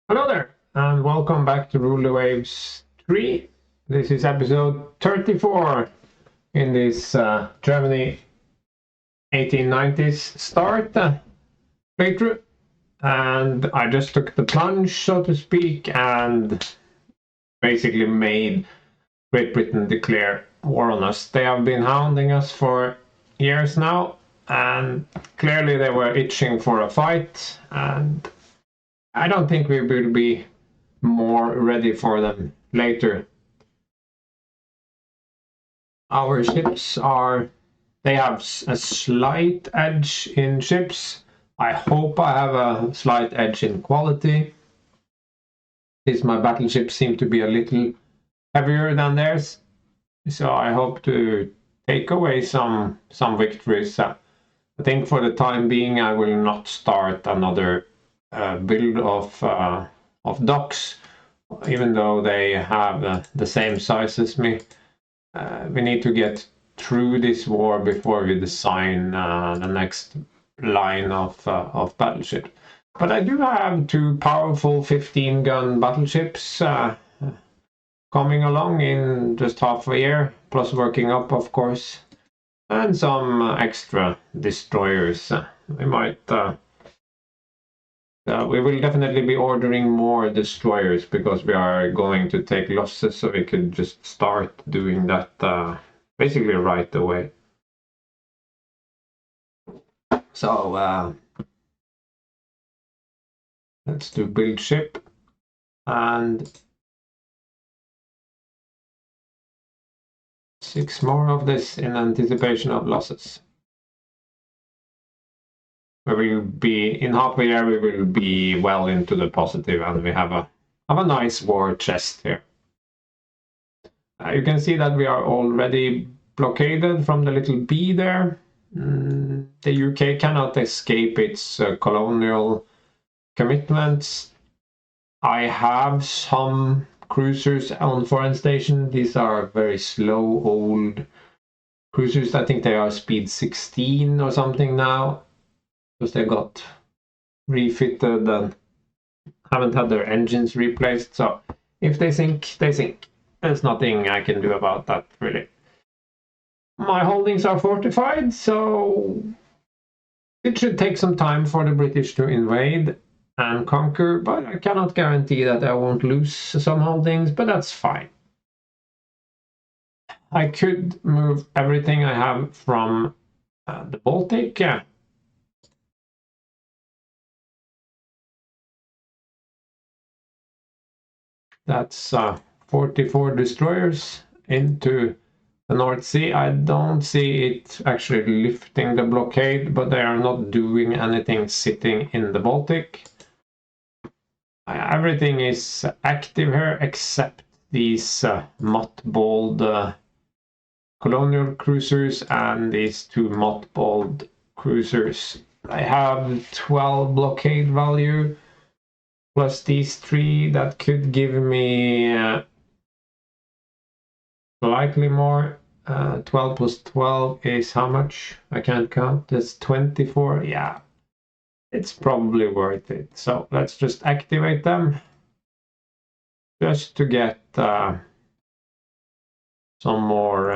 Hello there, and welcome back to Rule the Waves 3. This is episode 34 in this Germany 1890s start playthrough. And I just took the plunge, so to speak, and basically made Great Britain declare war on us. They have been hounding us for years now, and clearly they were itching for a fight, and I don't think we will be more ready for them later. Our ships they have a slight edge in ships. I hope I have a slight edge in quality, since my battleships seem to be a little heavier than theirs. So I hope to take away some victories. I think for the time being I will not start another build of docks, even though they have the same size as me. We need to get through this war before we design the next line of battleship. But I do have two powerful 15-gun battleships coming along in just half a year, plus working up, of course, and some extra destroyers. We will definitely be ordering more destroyers because we are going to take losses, so we could just start doing that basically right away. So let's do build ship and 6 more of this in anticipation of losses. We will be in half a year. We will be well into the positive, and we have a nice war chest here. You can see that we are already blockaded from the little B there. The UK cannot escape its colonial commitments. I have some cruisers on foreign station. These are very slow old cruisers. I think they are speed 16 or something now, because they got refitted and haven't had their engines replaced. So if they sink, they sink. There's nothing I can do about that, really. My holdings are fortified, so it should take some time for the British to invade and conquer, but I cannot guarantee that I won't lose some holdings, but that's fine. I could move everything I have from the Baltic. That's 44 destroyers into the North Sea. I don't see it actually lifting the blockade, but they are not doing anything sitting in the Baltic. Everything is active here except these mothballed colonial cruisers and these two mothballed cruisers. I have 12 blockade value plus these 3 that could give me slightly more. 12 plus 12 is how much? I can't count. That's 24. Yeah, it's probably worth it. So let's just activate them just to get some more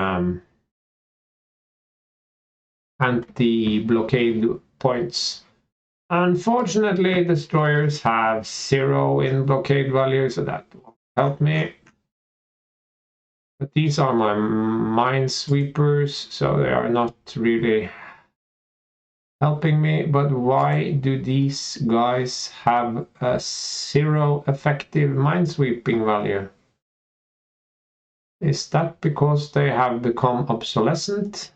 anti-blockade points. Unfortunately, destroyers have 0 in blockade value, so that won't help me. But these are my minesweepers, so they are not really helping me. But why do these guys have a 0 effective minesweeping value? Is that because they have become obsolescent?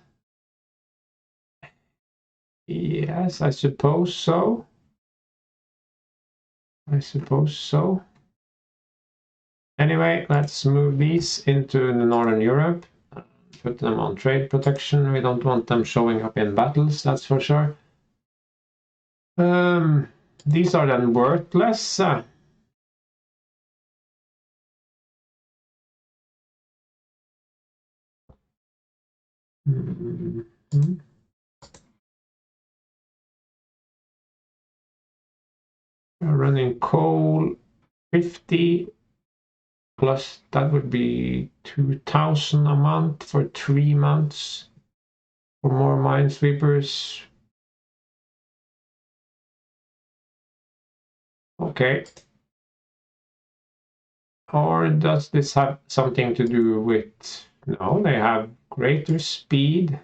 Yes, I suppose so. Anyway, let's move these into the Northern Europe. Put them on trade protection. We don't want them showing up in battles, that's for sure. These are then worthless. We're running coal 50 plus that would be 2,000 a month for 3 months for more minesweepers. Okay. Or does this have something to do with... No, they have greater speed.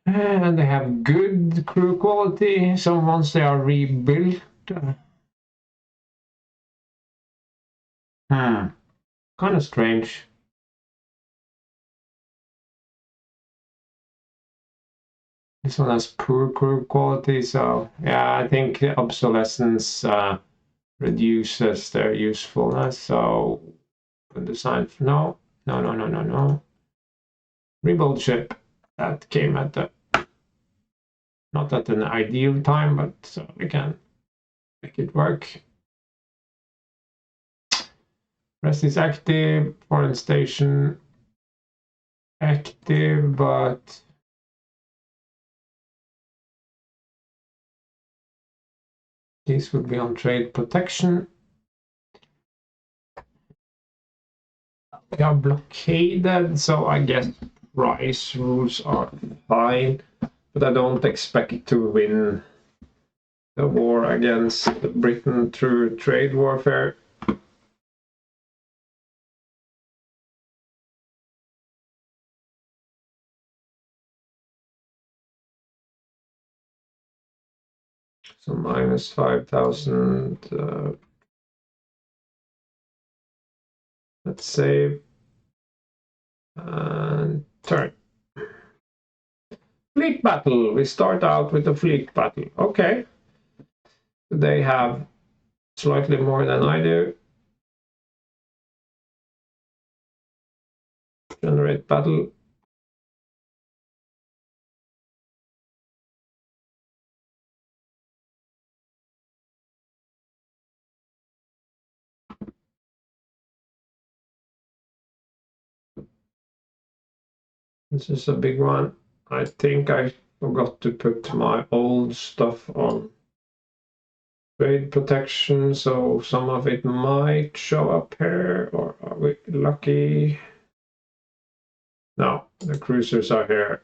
And they have good crew quality, so once they are rebuilt... kind of strange. This one has poor crew quality, so yeah, I think obsolescence reduces their usefulness, so design... No. Rebuild ship. That came at the... not at an ideal time, but we can make it work. Rest is active, foreign station active, but this would be on trade protection. We are blockaded, so I guess price rules are fine, but I don't expect to win the war against Britain through trade warfare. So minus 5,000. Let's save and turn. Fleet battle. We start out with a fleet battle. Okay. They have slightly more than I do. Generate battle. This is a big one. I think I forgot to put my old stuff on trade protection, so some of it might show up here, or are we lucky? No, the cruisers are here.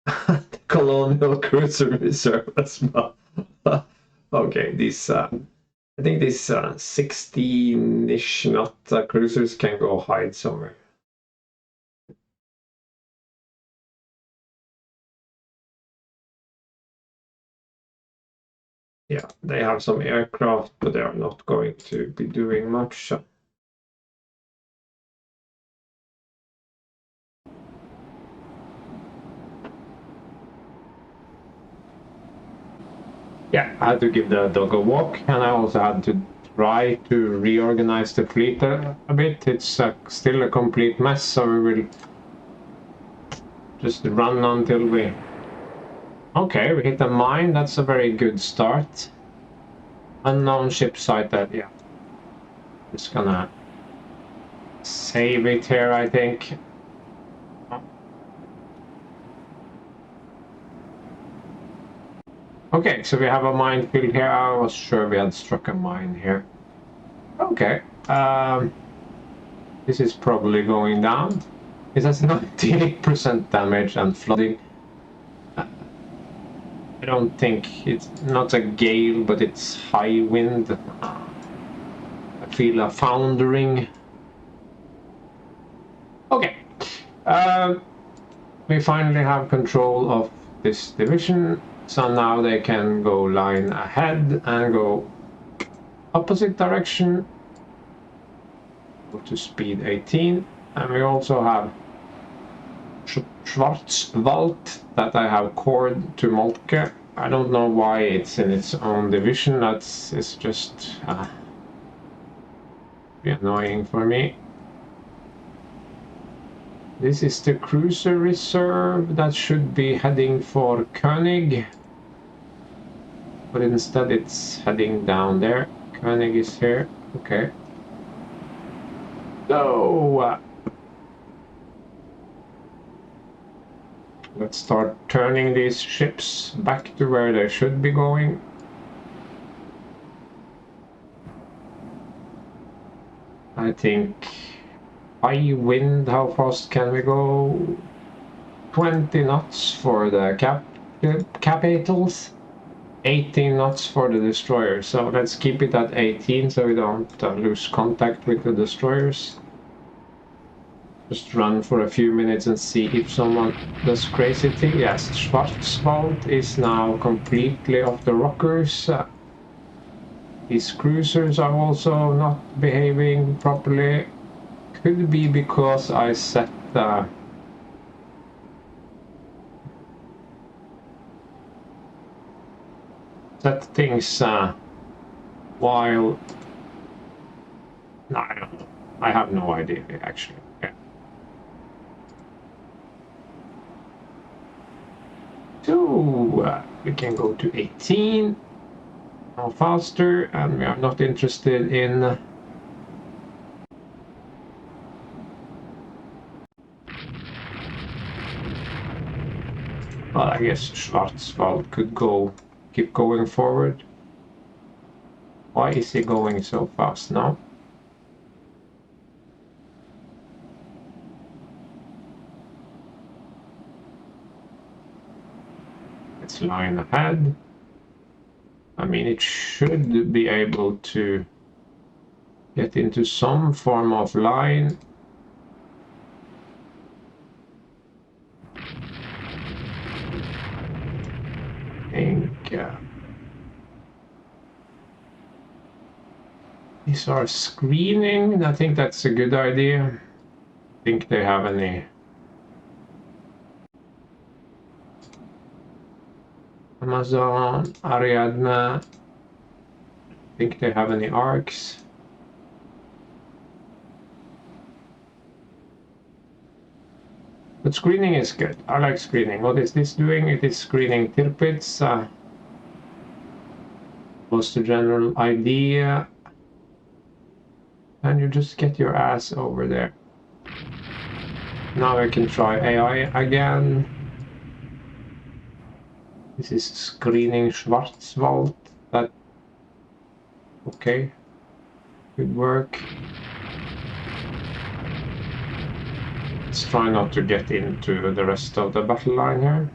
The colonial cruiser reserve as well. Okay, these I think these 16-ish knot cruisers can go hide somewhere. Yeah, they have some aircraft, but they are not going to be doing much. Yeah, I had to give the dog a walk, and I also had to try to reorganize the fleet a bit. It's still a complete mess, so we will just run until we... Okay, we hit a mine. That's a very good start. Unknown ship sighted, yeah. Just gonna save it here, I think. Okay, so we have a minefield here. I was sure we had struck a mine here. Okay. This is probably going down. It has 98% damage and flooding. I don't think it's not a gale, but it's high wind. I feel a foundering. Okay. We finally have control of this division. So now they can go line ahead and go opposite direction. Go to speed 18. And we also have Schwarzwald that I have cored to Moltke. I don't know why it's in its own division. It's just be annoying for me. This is the cruiser reserve that should be heading for König. But instead it's heading down there. König is here. Okay. So Let's start turning these ships back to where they should be going. I think high wind, how fast can we go? 20 knots for the capitals, 18 knots for the destroyers. So let's keep it at 18 so we don't lose contact with the destroyers. Just run for a few minutes and see if someone does crazy thing. Yes, Schwarzwald is now completely off the rockers. These cruisers are also not behaving properly. Could be because I set things while... No, I don't know. I have no idea, actually. Yeah. So, we can go to 18. Now faster, and we are not interested in... Well, I guess Schwarzwald could keep going forward. Why is he going so fast now? Let's line ahead. I mean, it should be able to get into some form of line. I think these are screening. I think that's a good idea. I think they have any... Amazon, Ariadne. I think they have any arcs. But screening is good. I like screening. What is this doing? It is screening Tirpitz. Was the general idea. And you just get your ass over there. Now I can try AI again. This is screening Schwarzwald. That... Okay. Good work. Let's try not to get into the rest of the battle line here.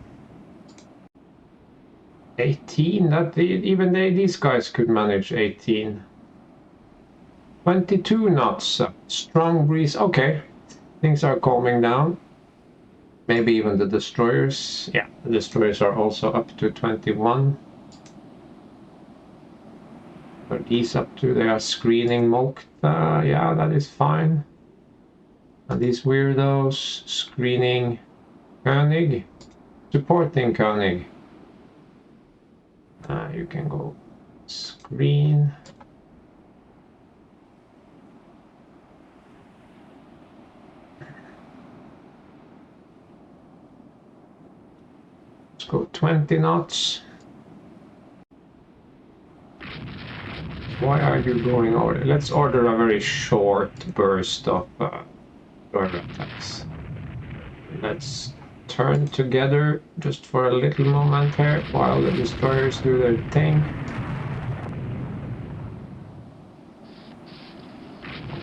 18, even these guys could manage 18. 22 knots, strong breeze. Okay, things are calming down. Maybe even the destroyers. Yeah, the destroyers are also up to 21. What are these up to? They are screening Molkta. Yeah, that is fine. And these weirdos screening Koenig, supporting Koenig. You can go screen. Let's go 20 knots. Why are you going over? Let's order a very short burst of destroyer attacks. Let's turn together just for a little moment here while the destroyers do their thing.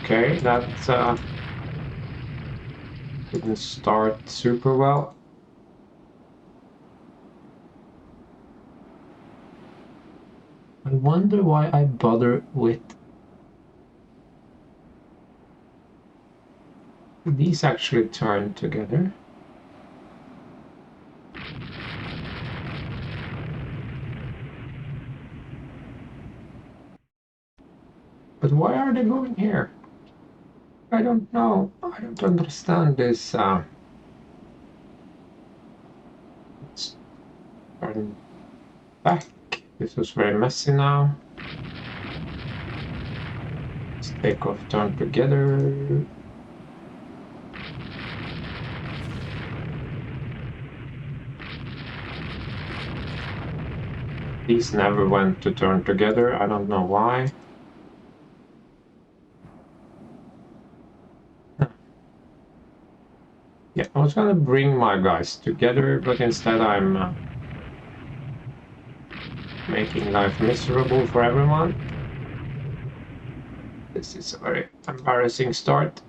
Okay, that didn't start super well. I wonder why I bother with... These actually turn together. But why are they going here? I don't know. I don't understand this. Let's turn back. This was very messy now. Let's take off, turn together. These never went to turn together. I don't know why. Yeah, was gonna bring my guys together, but instead I'm making life miserable for everyone. This is a very embarrassing start.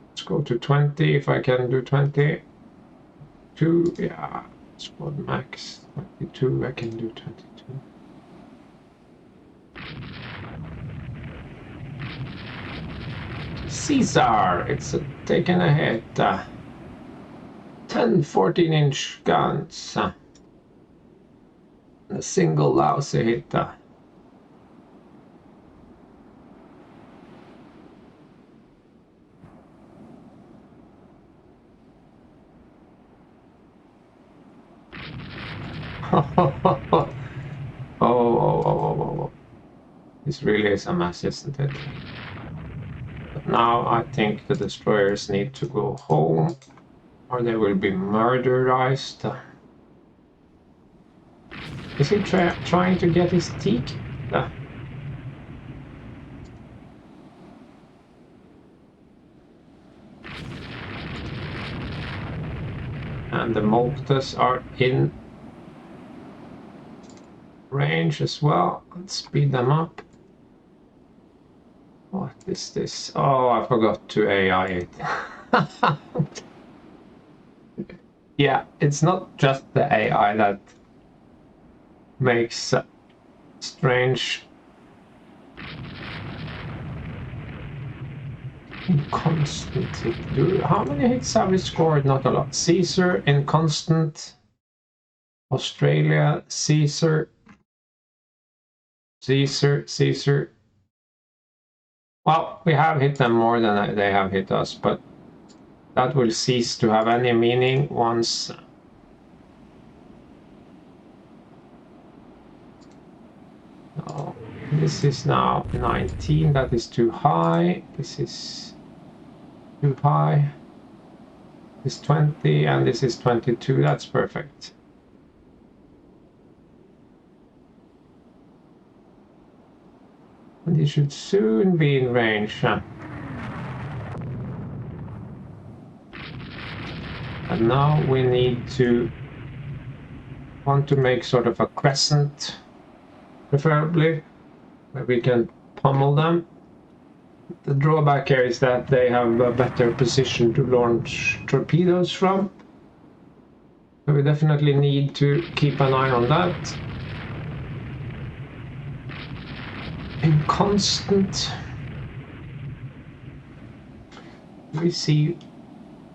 Let's go to 20 if I can do 20. 2, yeah, squad max. 22, I can do 22. Caesar, it's taken a hit. 10 14-inch guns. A single lousy hit. Oh. This really is a mess, isn't it? But now I think the destroyers need to go home, or they will be murderized. Is he trying to get his teak? And the Moltes are in range as well. Let's speed them up. What is this? Oh, I forgot to AI it. Yeah, it's not just the AI that makes strange inconstant hit. How many hits have we scored? Not a lot. Caesar, inconstant. Australia, Caesar. Well, we have hit them more than they have hit us, but that will cease to have any meaning once oh, this is now 19. That is too high. This is too high. This is 20 and this is 22. That's perfect. And he should soon be in range. And now we want to make sort of a crescent, preferably, where we can pummel them. The drawback here is that they have a better position to launch torpedoes from. So we definitely need to keep an eye on that. Inconstant. We see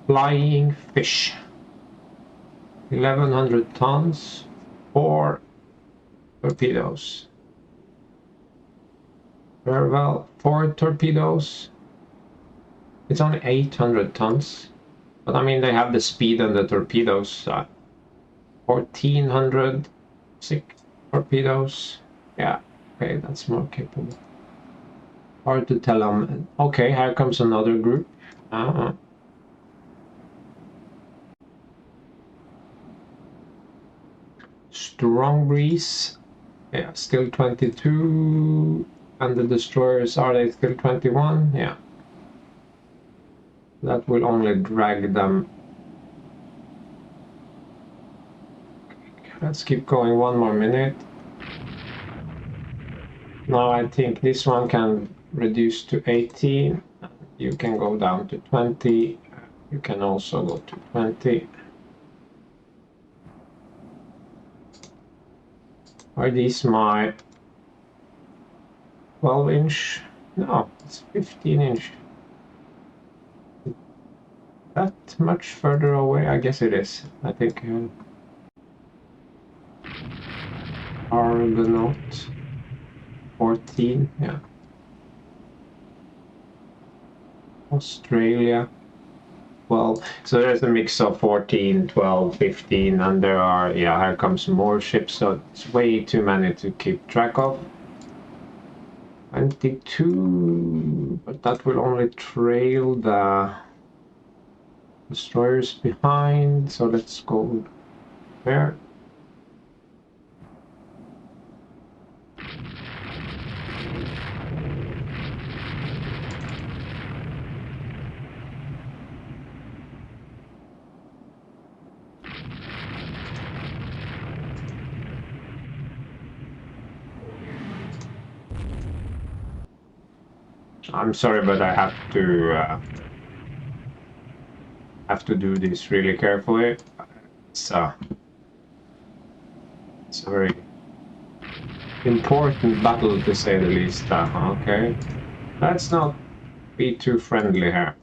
flying fish. 1100 tons, 4 torpedoes. Very well, 4 torpedoes. It's only 800 tons. But I mean, they have the speed and the torpedoes. 1400, 6 torpedoes. Yeah, okay, that's more capable. Hard to tell them. Okay, here comes another group. Strong breeze. Yeah, still 22. And the destroyers, are they still 21? Yeah. That will only drag them. Let's keep going 1 more minute. Now I think this one can reduce to 18. You can go down to 20. You can also go to 20. Are these my 12-inch? No, it's 15-inch. That much further away? I guess it is. I think Argonaut 14, yeah. Australia 12. So there's a mix of 14, 12, 15, and there are, yeah, here comes more ships, so it's way too many to keep track of. 22, but that will only trail the destroyers behind, so let's go there. I'm sorry, but I have to do this really carefully. It's a very important battle, to say the least. Okay, let's not be too friendly here.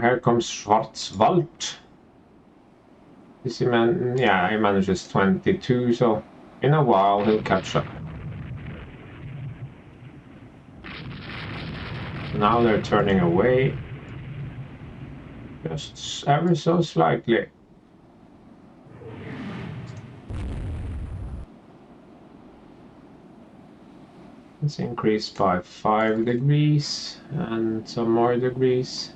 Here comes Schwarzwald. Is he yeah, he manages 22, so in a while he'll catch up. Now they're turning away. Just ever so slightly. Let's increase by 5 degrees and some more degrees.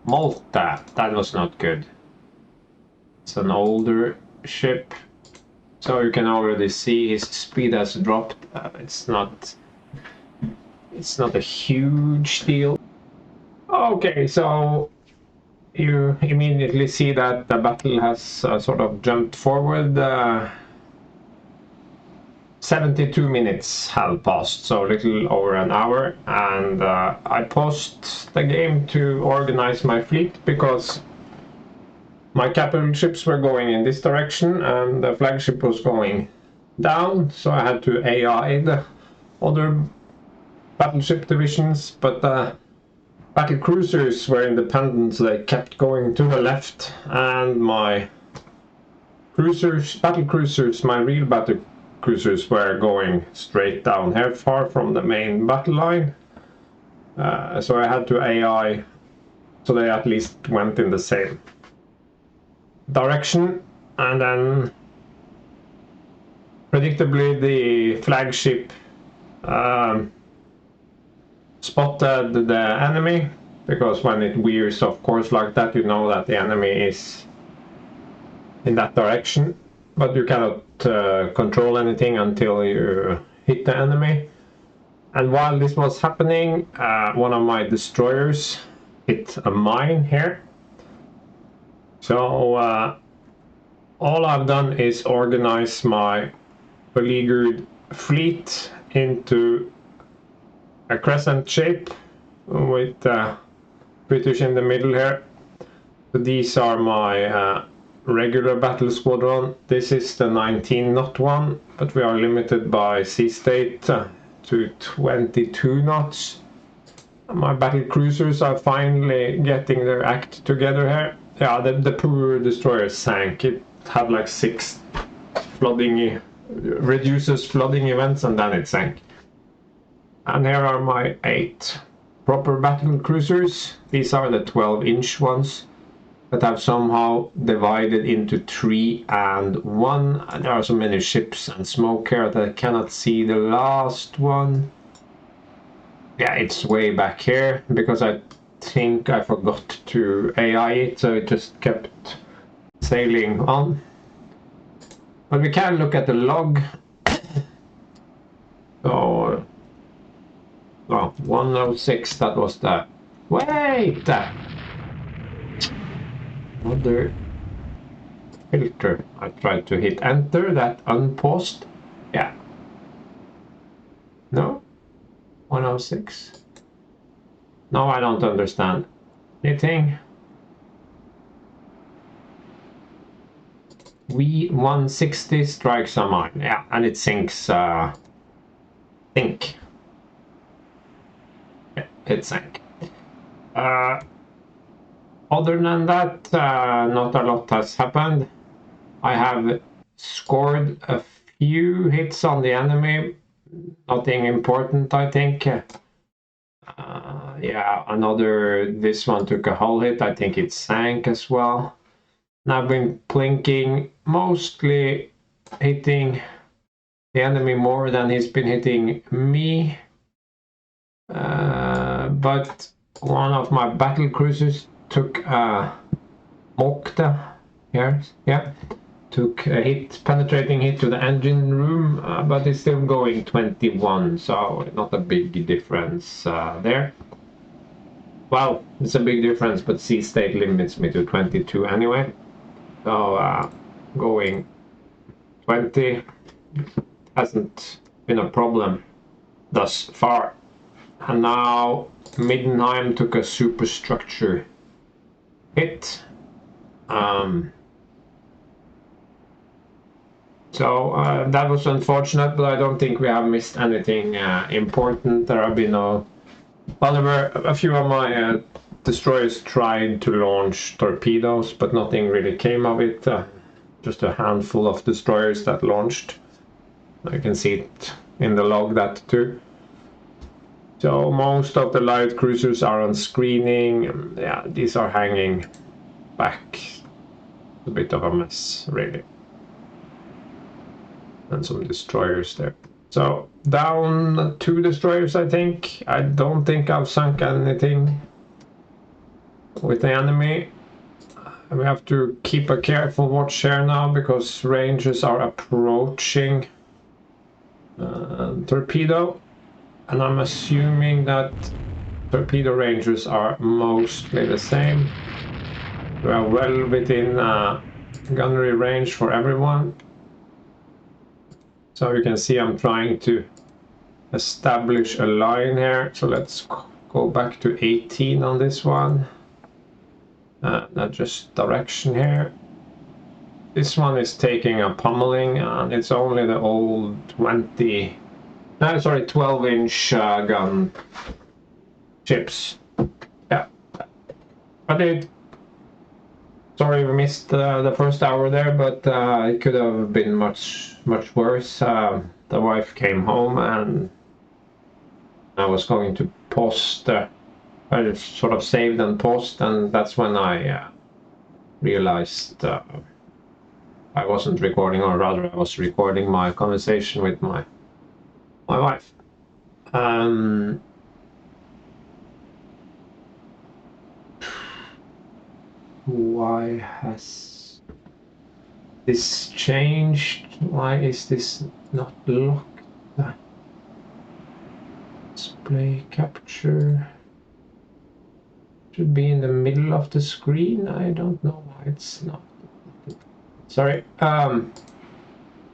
Malta, that was not good. It's an older ship, so you can already see his speed has dropped. It's not a huge deal. Okay, so you immediately see that the battle has sort of jumped forward. 72 minutes have passed, so a little over an hour, and I paused the game to organize my fleet because my capital ships were going in this direction and the flagship was going down, so I had to AI the other battleship divisions, but battle cruisers were independent, so they kept going to the left, and my battle cruisers, my real battle cruisers were going straight down here, far from the main battle line. So I had to AI, so they at least went in the same direction, and then predictably the flagship spotted the enemy, because when it veers, of course, like that, you know that the enemy is in that direction, but you cannot control anything until you hit the enemy. And while this was happening, one of my destroyers hit a mine here. So all I've done is organize my beleaguered fleet into a crescent shape with British in the middle here. So these are my regular battle squadron. This is the 19 knot one, but we are limited by sea state to 22 knots. My battle cruisers are finally getting their act together here. Yeah, the poor destroyer sank. It had like 6 reduces flooding events, and then it sank. And here are my 8 proper battle cruisers. These are the 12-inch ones that have somehow divided into 3 and 1. And there are so many ships and smoke here that I cannot see the last one. Yeah, it's way back here, because I think I forgot to AI it, so it just kept sailing on. But we can look at the log. So, well, 106, that was the... Wait! Another filter. I tried to hit enter, that unpaused. Yeah. No? 106? No, I don't understand anything. V160 strikes a mine. Yeah, and it sinks, sink. Yeah, it sank. Other than that, not a lot has happened. I have scored a few hits on the enemy. Nothing important, I think. Yeah, this one took a hull hit. I think it sank as well. And I've been plinking, mostly hitting the enemy more than he's been hitting me. But one of my battle cruisers took a Mokta here, yeah. took a hit, penetrating hit to the engine room, but it's still going 21, so not a big difference there. Well, it's a big difference, but sea state limits me to 22 anyway. So going 20 hasn't been a problem thus far. And now Middenheim took a superstructure hit. So that was unfortunate, but I don't think we have missed anything important. There have been no... Well, there were a few of my destroyers tried to launch torpedoes, but nothing really came of it. Just a handful of destroyers that launched. You can see it in the log, that too. So most of the light cruisers are on screening. Yeah, these are hanging back. A bit of a mess, really. And some destroyers there. So down 2 destroyers, I think. I don't think I've sunk anything with the enemy. We have to keep a careful watch here now because Rangers are approaching torpedo, and I'm assuming that torpedo Rangers are mostly the same. We are well within gunnery range for everyone. So you can see I'm trying to establish a line here. So let's go back to 18 on this one. Not just direction here. This one is taking a pummeling, and it's only the old 12-inch gun ships. Yeah, but sorry we missed the first hour there, but it could have been much worse. The wife came home and I was going to post. I just sort of saved and paused, and that's when I realized I wasn't recording, or rather I was recording my conversation with my wife. Why has this changed? Why is this not locked? Display capture should be in the middle of the screen. I don't know why it's not. Sorry.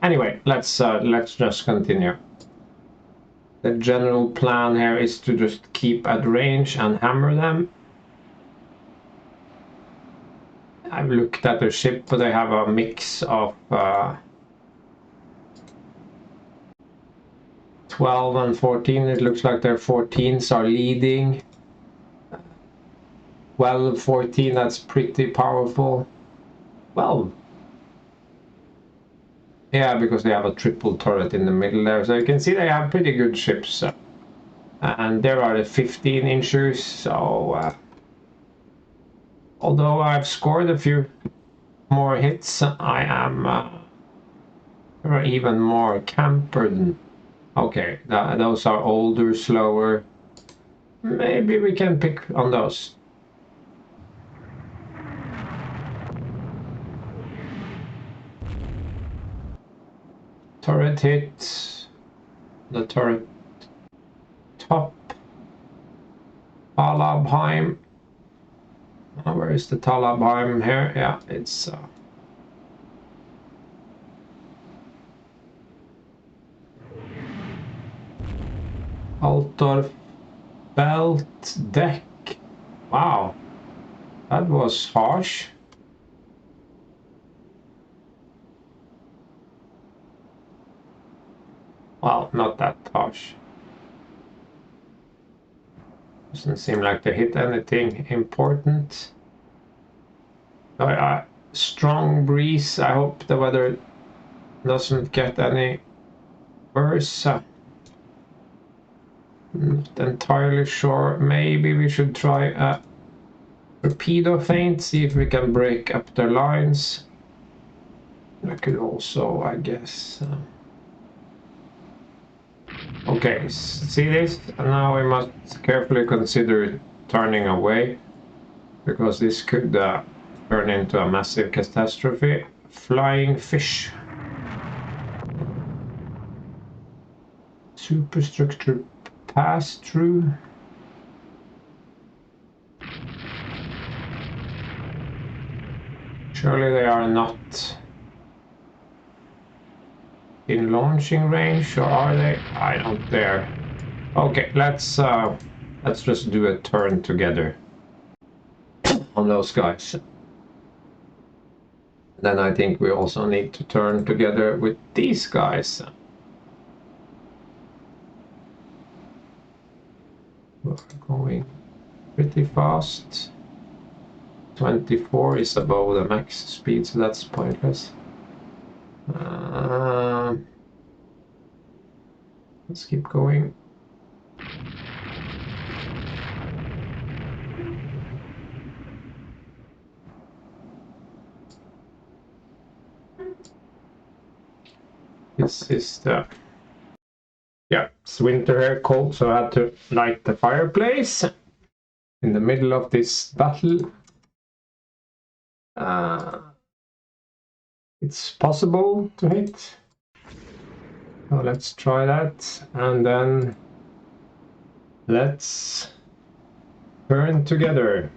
Anyway, let's just continue. The general plan here is to just keep at range and hammer them. I've looked at their ship, but they have a mix of 12 and 14. It looks like their 14s are leading. 12, 14, that's pretty powerful. Well, yeah, because they have a triple turret in the middle there. So you can see they have pretty good ships. And there are the 15 inchers. So although I've scored a few more hits, I am even more campered. Okay, those are older, slower. Maybe we can pick on those. Turret hit. The turret top. Talabheim. Where is the Talabheim here? Yeah, it's Altor belt deck. Wow, that was harsh. Well, not that harsh. Doesn't seem like they hit anything important. Strong breeze. I hope the weather doesn't get any worse. Not entirely sure. Maybe we should try a torpedo feint, see if we can break up their lines. I could also, I guess. Okay, see this? Now we must carefully consider turning away, because this could turn into a massive catastrophe. flying fish. Superstructure pass through. Surely they are not in launching range, or are they? I don't dare. Okay, let's just do a turn together on those guys. Then I think we also need to turn together with these guys. We're going pretty fast. 24 is above the max speed, so that's pointless. Let's keep going. This is the... Yeah, it's winter here, cold, so I had to light the fireplace in the middle of this battle. It's possible to hit. So let's try that, and then let's turn together.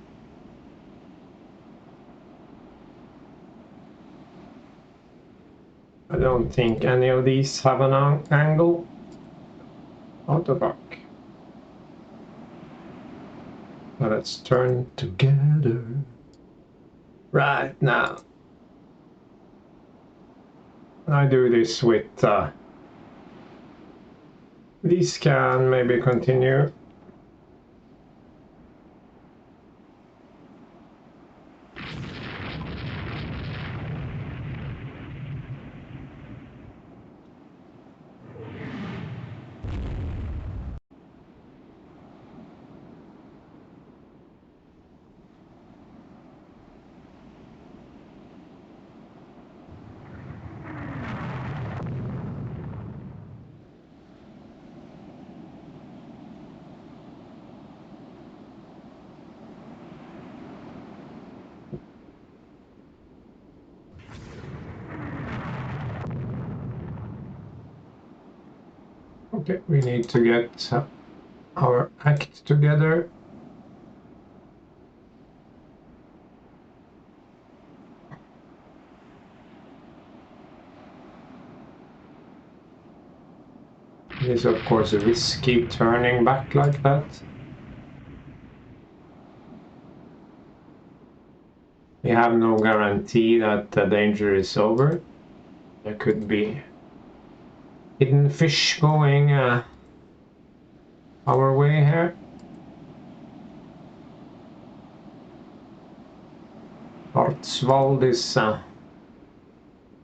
I don't think any of these have an angle. Out of back. Now let's turn together right now. I do this with these can maybe continue. Okay, we need to get our act together. It is of course risky turning back like that. We have no guarantee that the danger is over. There could be hidden fish going our way here. Hartswald is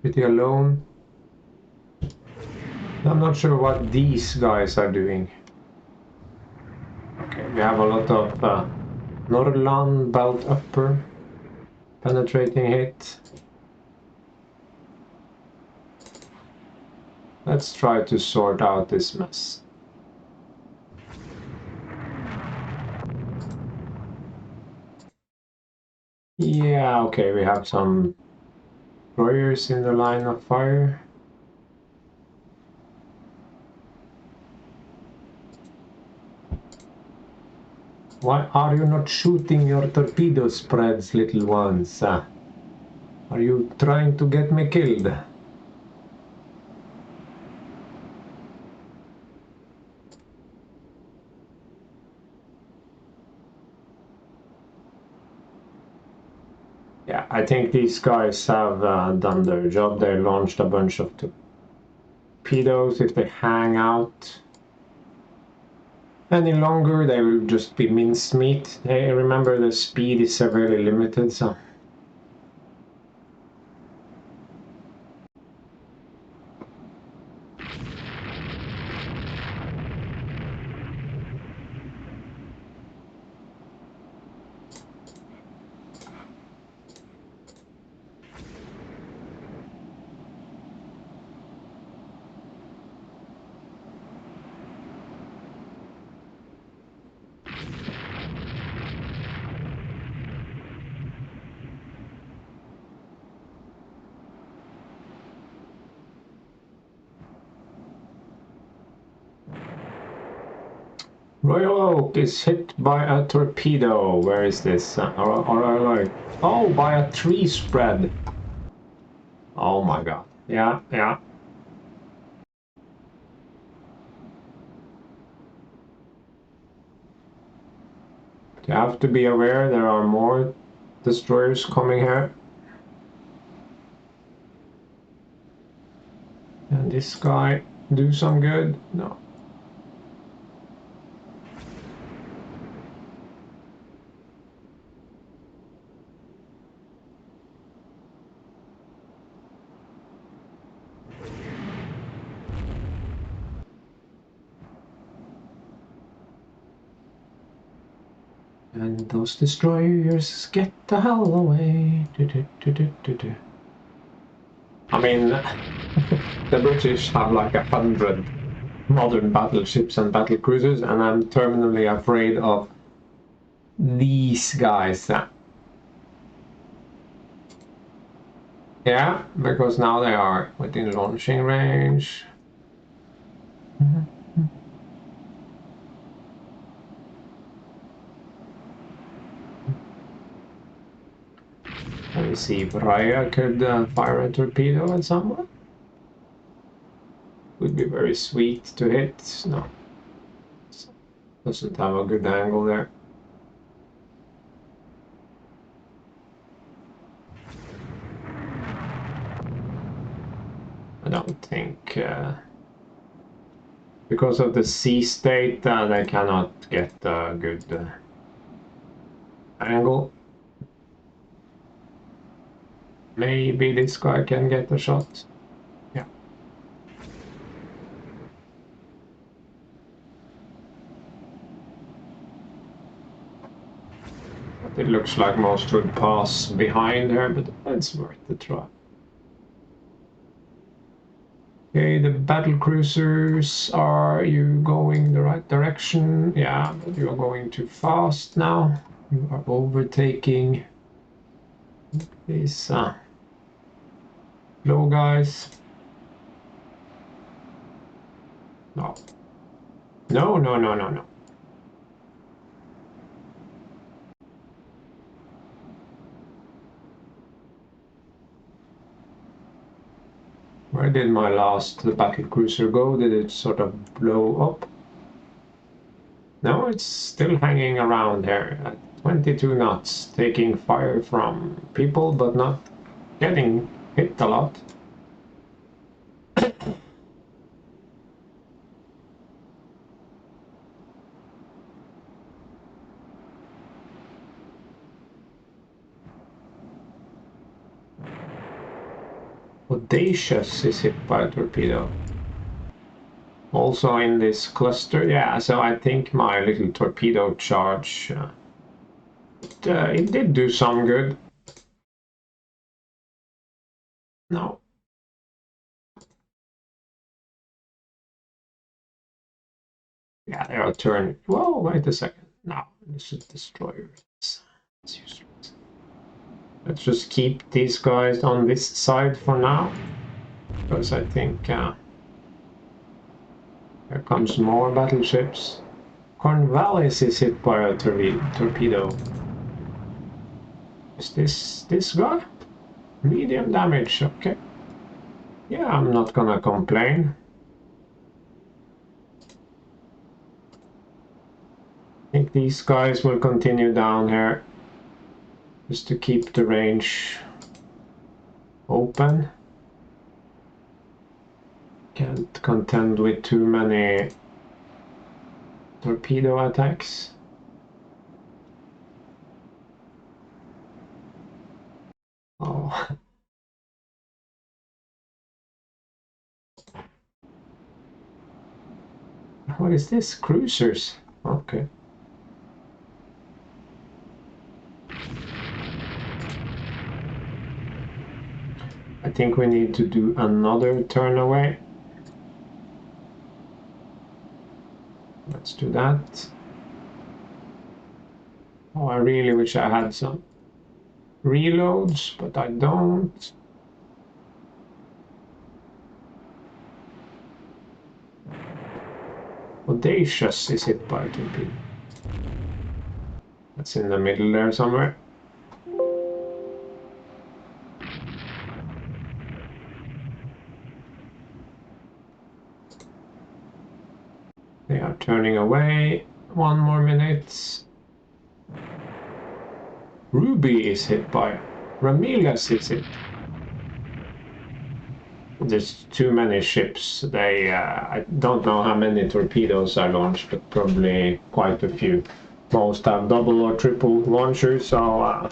pretty alone. I'm not sure what these guys are doing. Okay, we have a lot of Norrland belt upper penetrating hit. Let's try to sort out this mess. Yeah, okay, we have some warriors in the line of fire. Why are you not shooting your torpedo spreads, little ones? Are you trying to get me killed? Yeah, I think these guys have done their job. They launched a bunch of torpedoes. If they hang out any longer, they will just be mincemeat. Hey, remember the speed is severely limited, so... Royal Oak is hit by a torpedo. Where is this? Or like, oh, by a tree spread. Oh my god. Yeah, yeah. You have to be aware there are more destroyers coming here. And this guy do some good? No. And those destroyers get the hell away. I mean, the British have like 100 modern battleships and battle cruisers, and I'm terminally afraid of these guys. Yeah, because now they are within launching range. Let me see if Raya could fire a torpedo at someone. Would be very sweet to hit. No. Doesn't have a good angle there. I don't think... because of the sea state, they cannot get a good angle. Maybe this guy can get a shot. Yeah. But it looks like most would pass behind her, but it's worth the try. Okay, the battle cruisers, are you going the right direction? Yeah, but you are going too fast now. You are overtaking these slow guys. No. No, no, no, no, no. Where did my last battle cruiser go? Did it sort of blow up? No, it's still hanging around here at 22 knots, taking fire from people, but not getting hit a lot. Audacious is hit by a torpedo. Also in this cluster, yeah, so I think my little torpedo charge, it did do some good. No. Yeah, they are turning. Whoa, wait a second. No, this is destroyers. It's useless. Let's just keep these guys on this side for now, because I think here comes more battleships. Cornwallis is hit by a torpedo. Is this guy? Medium damage, okay. Yeah, I'm not gonna complain. I think these guys will continue down here, just to keep the range open. Can't contend with too many torpedo attacks. Oh. What is this? Cruisers? Okay. I think we need to do another turn away. Let's do that. Oh, I really wish I had some reloads, but I don't. Audacious is hit by a torpedo. That's in the middle there somewhere. They are turning away. 1 more minute. Ruby is hit by. Ramillas is hit. There's too many ships. They, I don't know how many torpedoes are launched, but probably quite a few. Most have double or triple launchers, so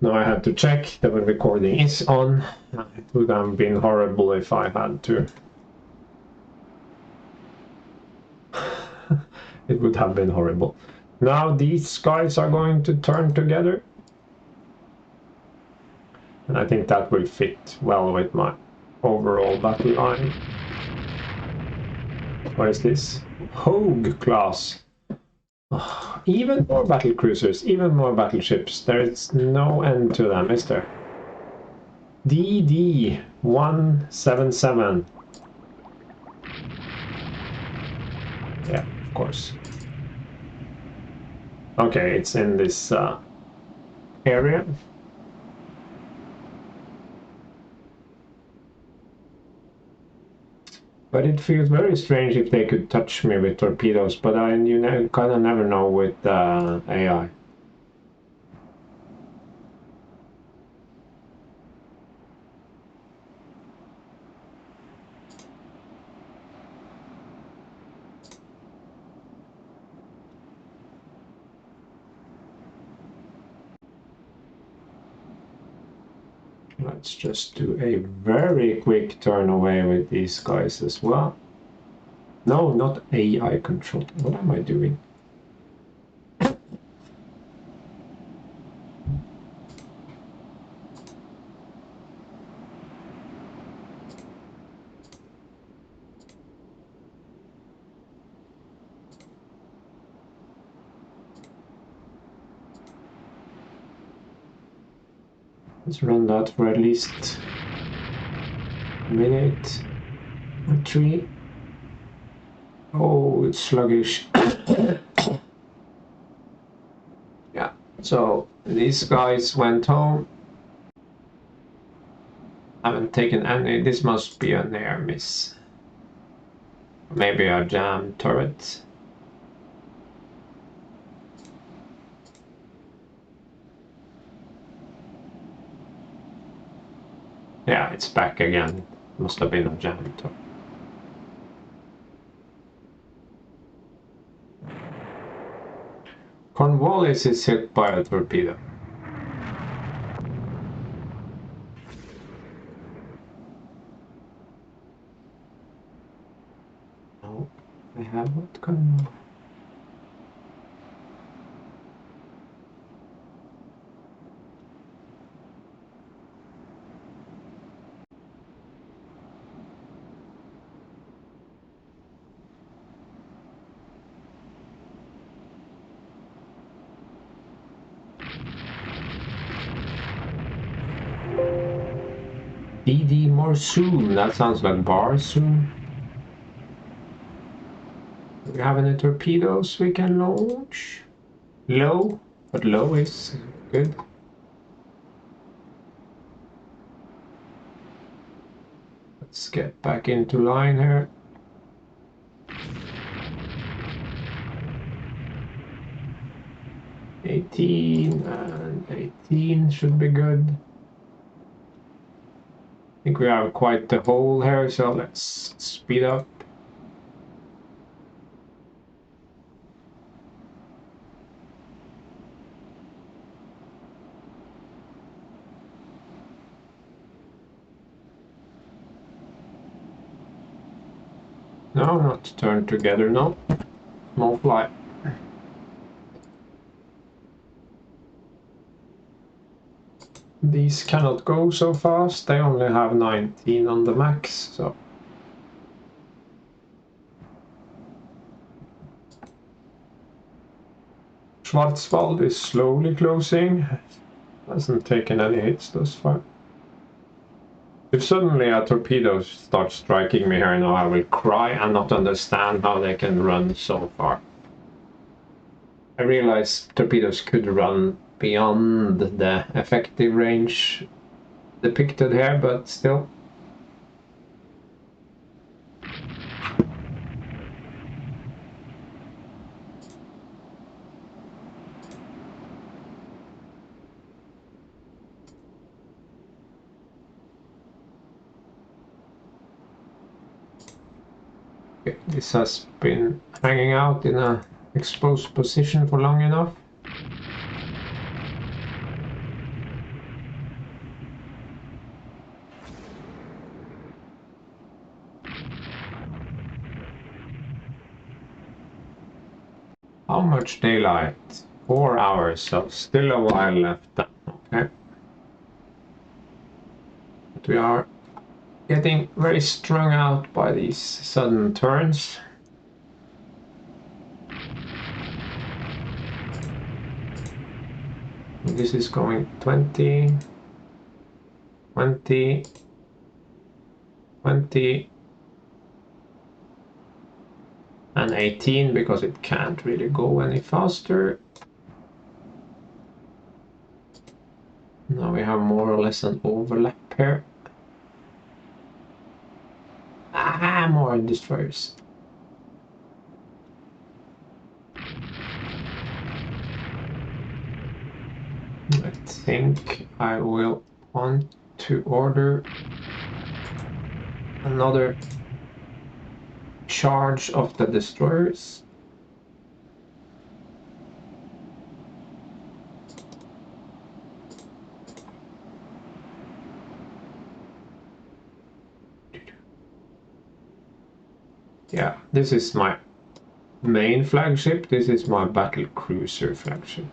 now I have to check that the recording is on. It would have been horrible if I had to. It would have been horrible. Now these guys are going to turn together. And I think that will fit well with my overall battle line. What is this? Hogue class. Oh, even more battle cruisers, even more battleships. There is no end to them, is there? DD 177. Yeah, of course. Okay, it's in this area. But it feels very strange if they could touch me with torpedoes, but you kind of never know with AI. Let's just do a very quick turn away with these guys as well. No, not AI control. What am I doing? Let's run that for at least a minute or 3. Oh, it's sluggish. Yeah, so these guys went home. Haven't taken any. This must be a near miss. Maybe a jammed turret. Yeah, it's back again. Must have been a jammed turret. Cornwallis is hit by a torpedo. No, I have what kind of... DD more soon. That sounds like bar soon. Do we have any torpedoes we can launch? Low, but low is good. Let's get back into line here. '18 and 18 should be good. I think we have quite the hole here, so let's speed up. No, not turn together, no. Small fly. These cannot go so fast, they only have 19 on the max, so... Schwarzwald is slowly closing. Hasn't taken any hits thus far. If suddenly a torpedo starts striking me here now, I will cry and not understand how they can run so far. I realize torpedoes could run beyond the effective range depicted here, but still. Okay, this has been hanging out in a exposed position for long enough. How much daylight? 4 hours, so still a while left. Okay. But we are getting very strung out by these sudden turns. This is going 20, 20, 20, and 18 because it can't really go any faster. Now we have more or less an overlap here. Ah, more destroyers. I think I will want to order another charge of the destroyers. Yeah, this is my main flagship. This is my battle cruiser flagship.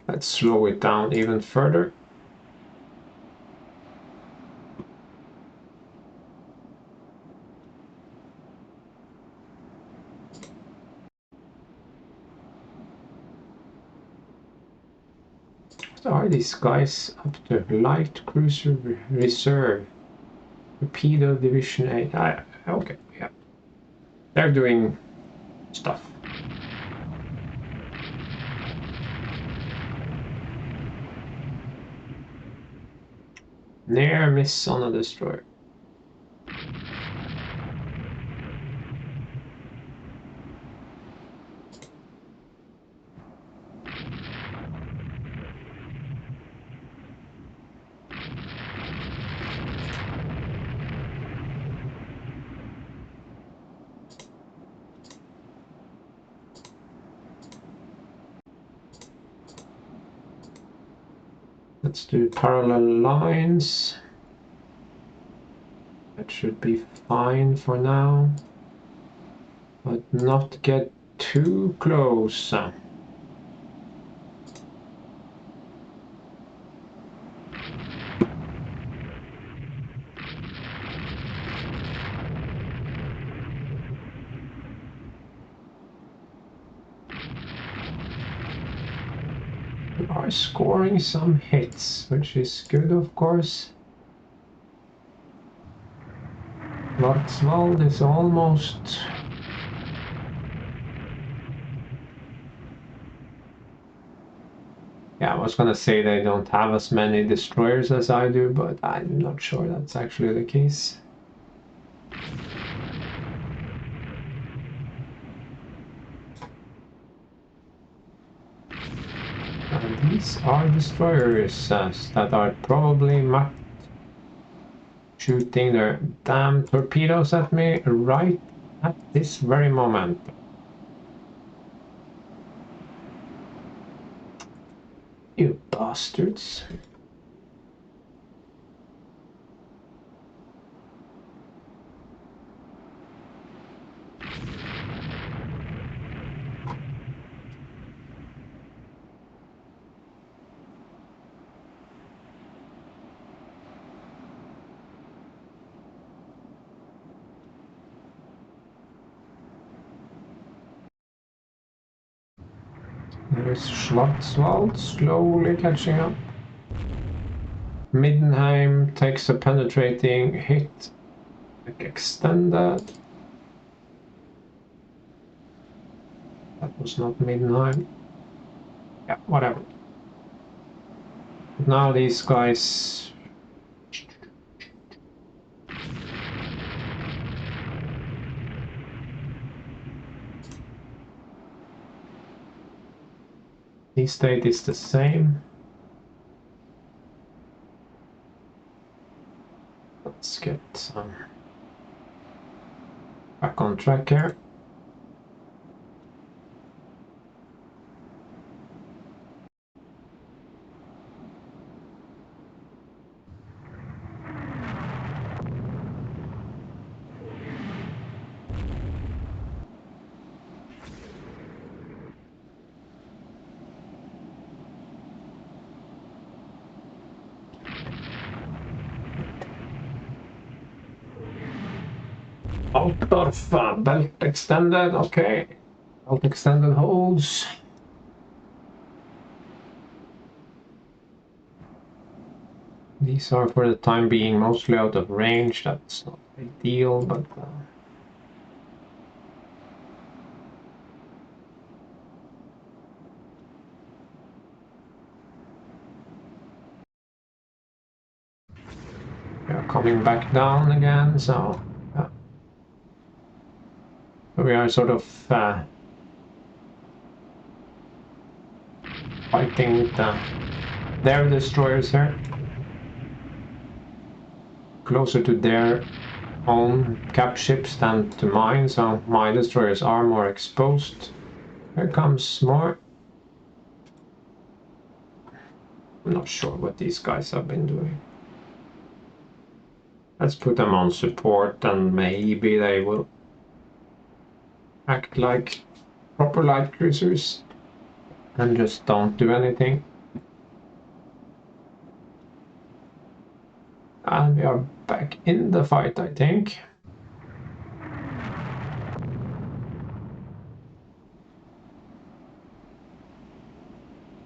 Let's slow it down even further. What are these guys up to? Light cruiser reserve. Torpedo division 8. Okay, yeah. They're doing stuff. Near miss on a destroyer. Let's do parallel lines. That should be fine for now. But not get too close. We are scoring some hits, which is good, of course. Schwarzwald is almost... Yeah, I was gonna say they don't have as many destroyers as I do, but I'm not sure that's actually the case. And these are destroyers that are probably shooting their damn torpedoes at me right at this very moment. You bastards. There is Schwarzwald slowly catching up. Middenheim takes a penetrating hit. Extended. That was not Middenheim. Yeah, whatever. But now these guys. The state is the same. Let's get some back on track here. Altdorf belt extended, okay. Belt extended holds. These are for the time being mostly out of range. That's not ideal, but we are coming back down again, so yeah. We are sort of fighting with their destroyers here. Closer to their own cap ships than to mine, so my destroyers are more exposed. Here comes more. I'm not sure what these guys have been doing. Let's put them on support and maybe they will act like proper light cruisers and just don't do anything. And we are back in the fight, I think.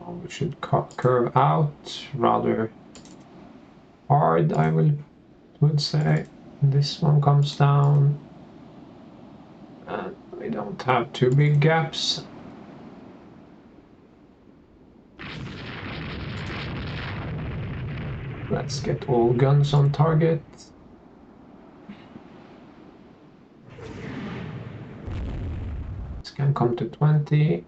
Well, we should curve out rather hard, I would say. This one comes down. And we don't have too big gaps. Let's get all guns on target. This can come to 20.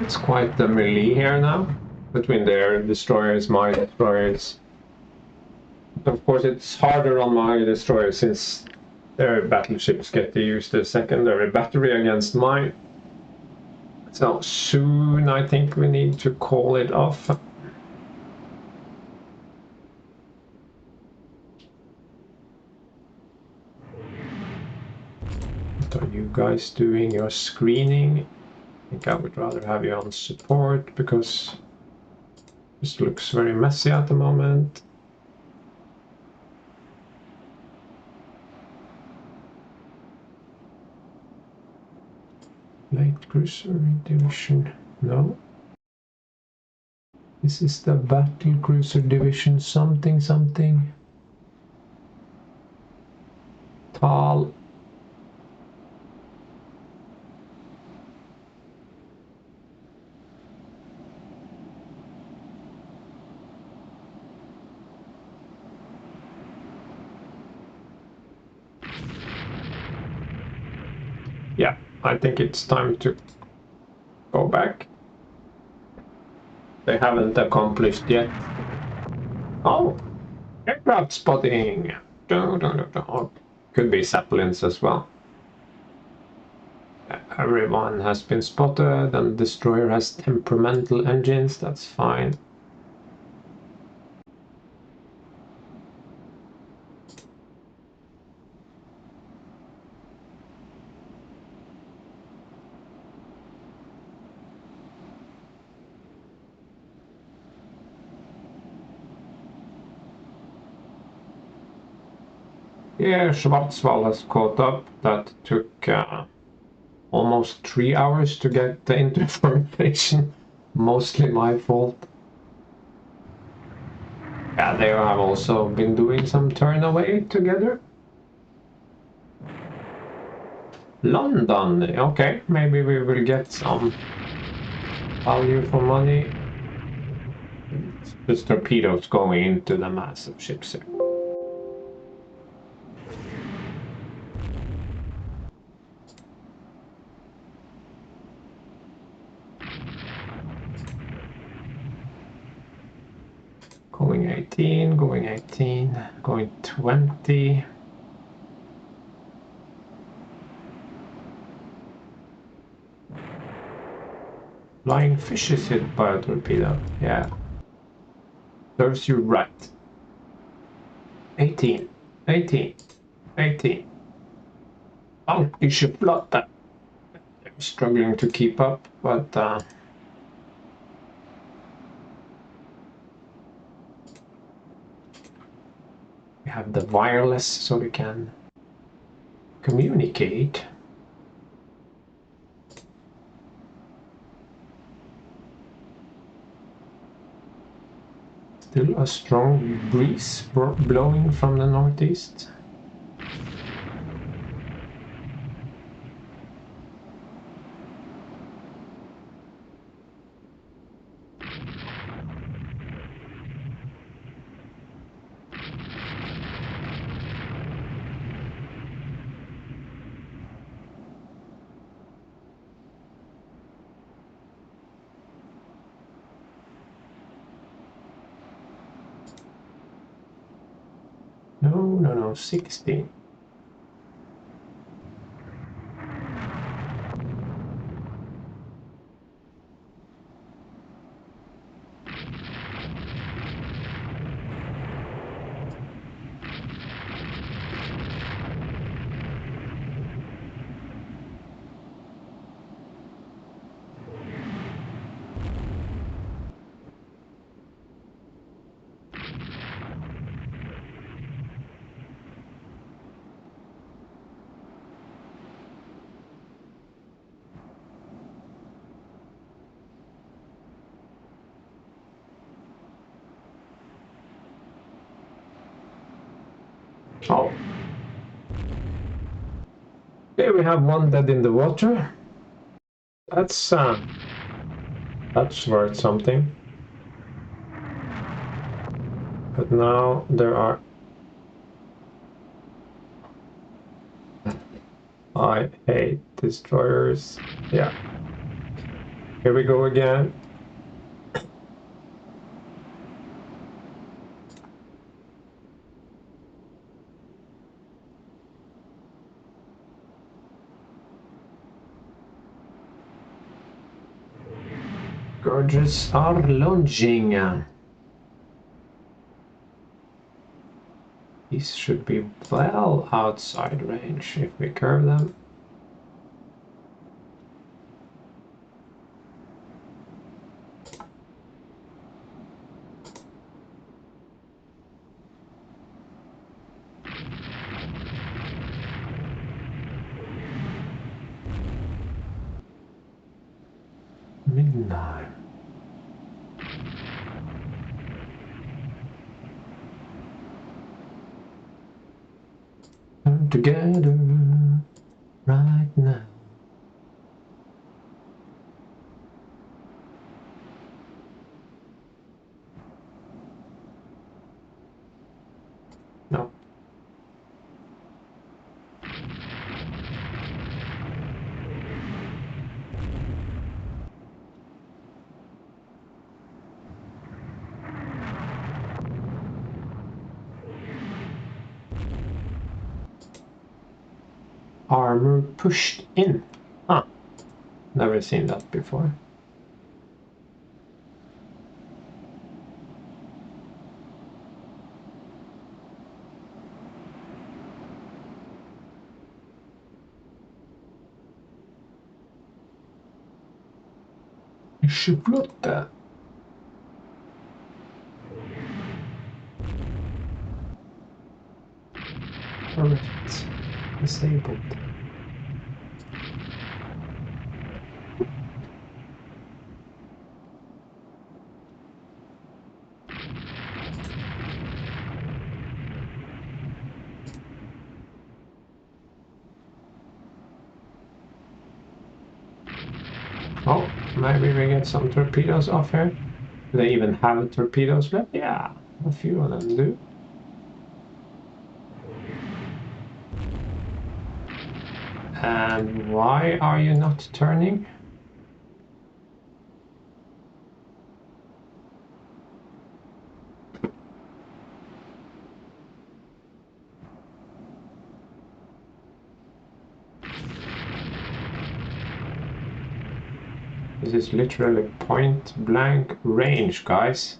It's quite the melee here now, between their destroyers, my destroyers. Of course, it's harder on my destroyers since their battleships get to use the secondary battery against mine. So soon I think we need to call it off. What are you guys doing? You're screening. I think I would rather have you on support because this looks very messy at the moment. Light cruiser division, no. This is the battle cruiser division something something. Tal. Yeah, I think it's time to go back. They haven't accomplished yet. Oh, aircraft spotting. Oh, could be zeppelins as well. Everyone has been spotted, and the destroyer has temperamental engines. That's fine. Yeah, Schwarzwald has caught up. That took almost 3 hours to get into formation. Mostly my fault. Yeah, they have also been doing some turn away together. London, okay, maybe we will get some value for money. Just torpedoes going into the massive ships here. Going 18, going 18, going 20. Flying fish is hit by a torpedo, yeah. Serves you right. 18, 18, 18. Alkische I'm struggling to keep up, but we have the wireless so we can communicate. Still a strong breeze blowing from the northeast. No, 16. Oh, okay, we have one dead in the water. That's worth something. But now there are. I hate destroyers. Yeah. Here we go again. Scourges are lunging. These should be well outside range if we curve them. Midnight. Come together right now. No. Armor pushed in. Huh. Never seen that before. Skyflotte. turret disabled. Oh, maybe we get some torpedoes off here. Do they even have torpedoes left? Yeah, a few of them do. And why are you not turning? This is literally point blank range, guys.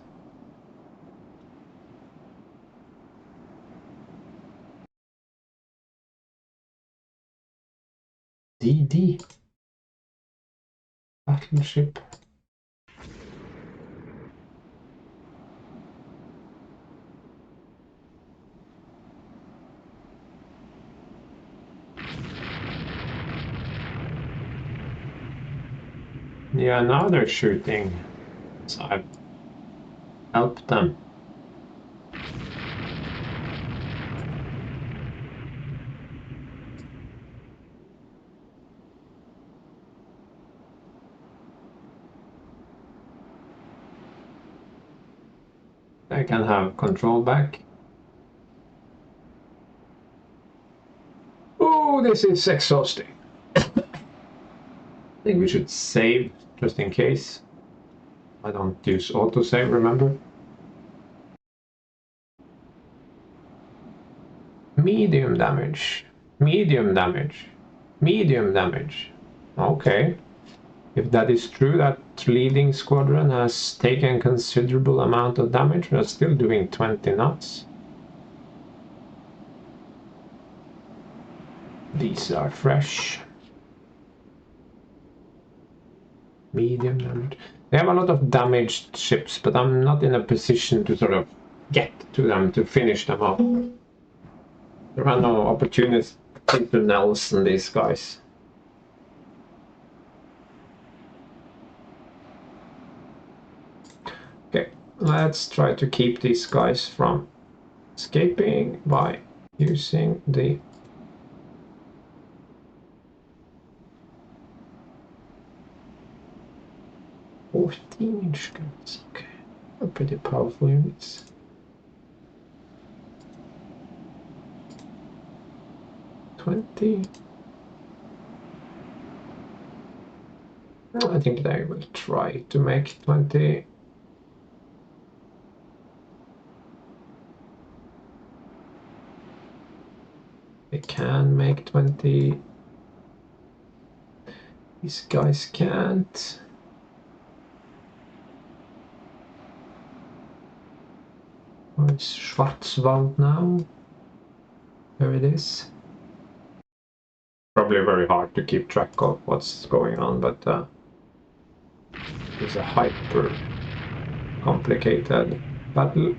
DD. Battleship. Yeah, now they're shooting. So I've helped them. I can have control back. Oh, this is exhausting. I think we should save just in case. I don't use autosave, remember? Medium damage. Medium damage. Medium damage. Okay. If that is true, that leading squadron has taken considerable amount of damage, we're still doing 20 knots. These are fresh. Medium damage. They have a lot of damaged ships, but I'm not in a position to sort of get to them to finish them off. There are no opportunities to Nelson these guys. Okay, let's try to keep these guys from escaping by using the 14-inch guns. Okay, they're pretty powerful units. I think they will try to make 20. They can make 20. These guys can't. Where's Schwarzwald now? There it is. Probably very hard to keep track of what's going on, but it's a hyper complicated battle.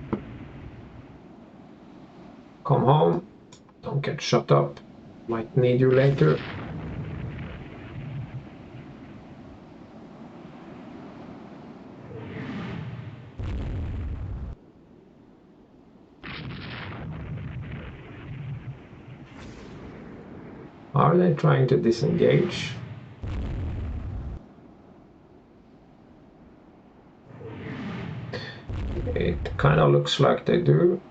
Come home, don't get shut up, might need you later. Are they trying to disengage? It kind of looks like they do.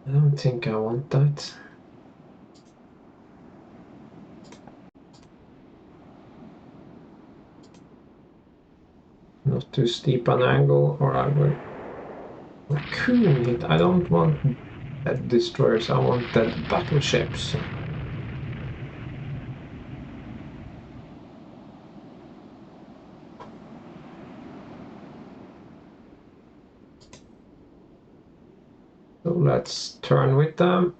I don't think I want that. Not too steep an angle, or I will raccoon it. I don't want dead destroyers, I want dead battleships. So let's turn with them.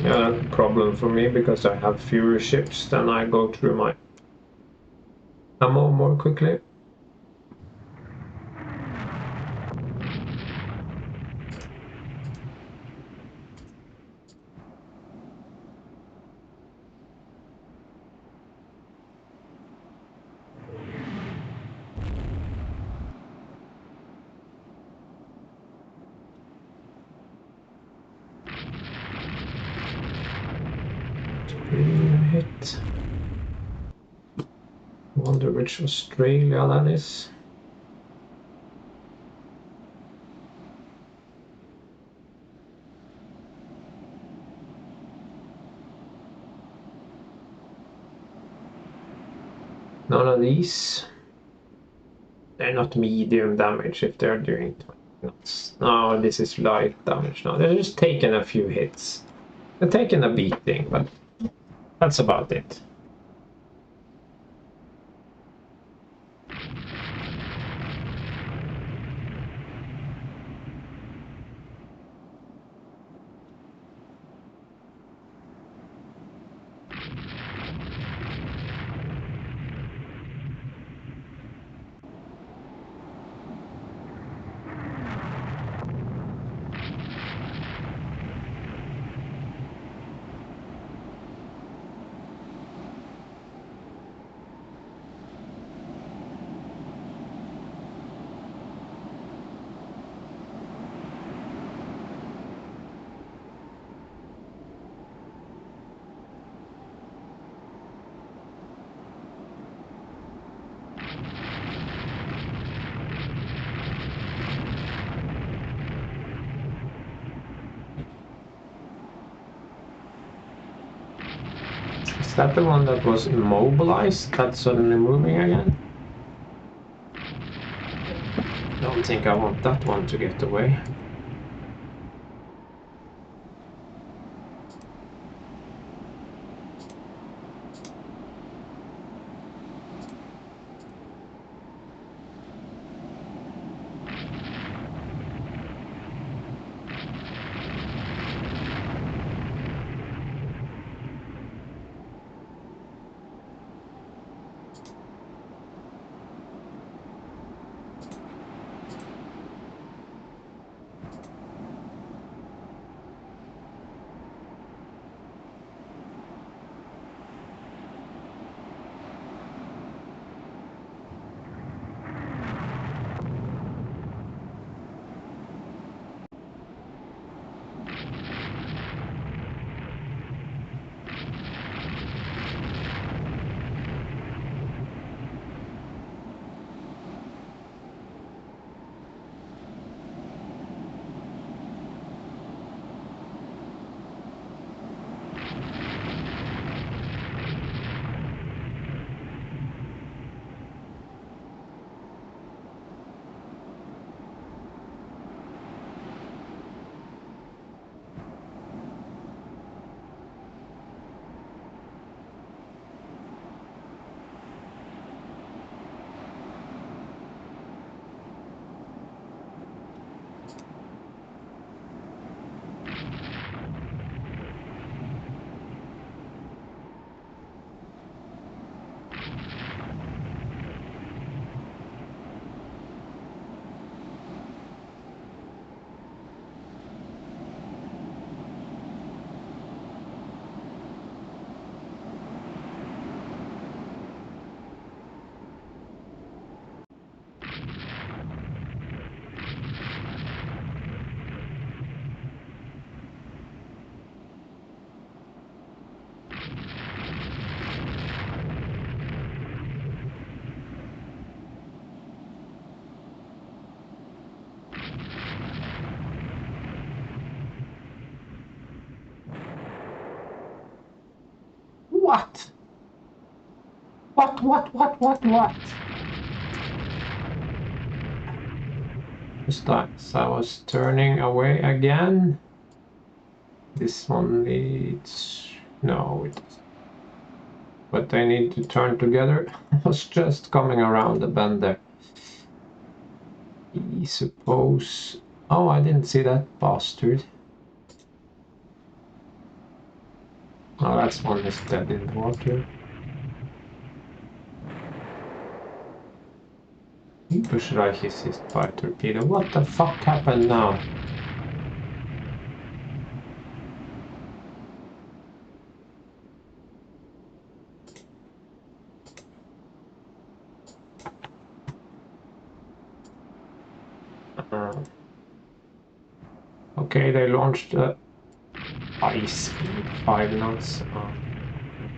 Yeah, that's a problem for me because I have fewer ships, then I go through my ammo more quickly. Hit. Wonder which Australia that is. None of these. They're not medium damage if they're doing 20 knots. No, this is light damage now. They're just taking a few hits. They're taking a beating, but that's about it. Is that the one that was immobilized that's suddenly moving again? Don't think I want that one to get away. What? What? Just as I was turning away again. This one needs... No, it doesn't. But they need to turn together. I was just coming around the bend there. I suppose... Oh, I didn't see that bastard. Oh, that's one is dead in the water. Or should I hit this by a torpedo? What the fuck happened now? Okay, they launched high speed 5 knots. Okay.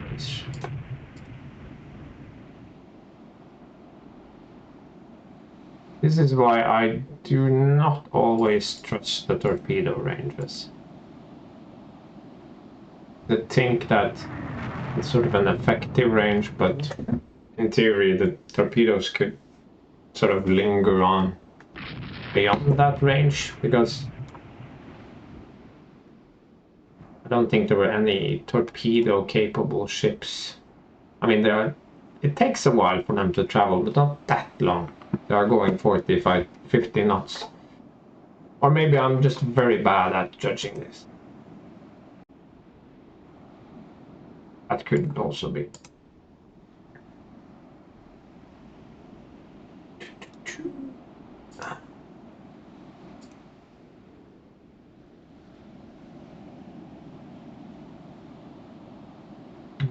This ship. This is why I do not always trust the torpedo ranges. They think that it's sort of an effective range, but in theory the torpedoes could sort of linger on beyond that range, because I don't think there were any torpedo capable ships. I mean, it takes a while for them to travel, but not that long. They are going 45, 50 knots. Or maybe I'm just very bad at judging this. That could also be.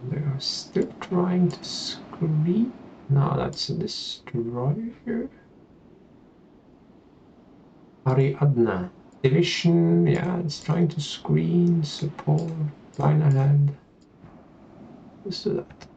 They are still trying to screen. No, that's a destroyer. Ariadna. Division, yeah, it's trying to screen, support, line ahead. Let's do that.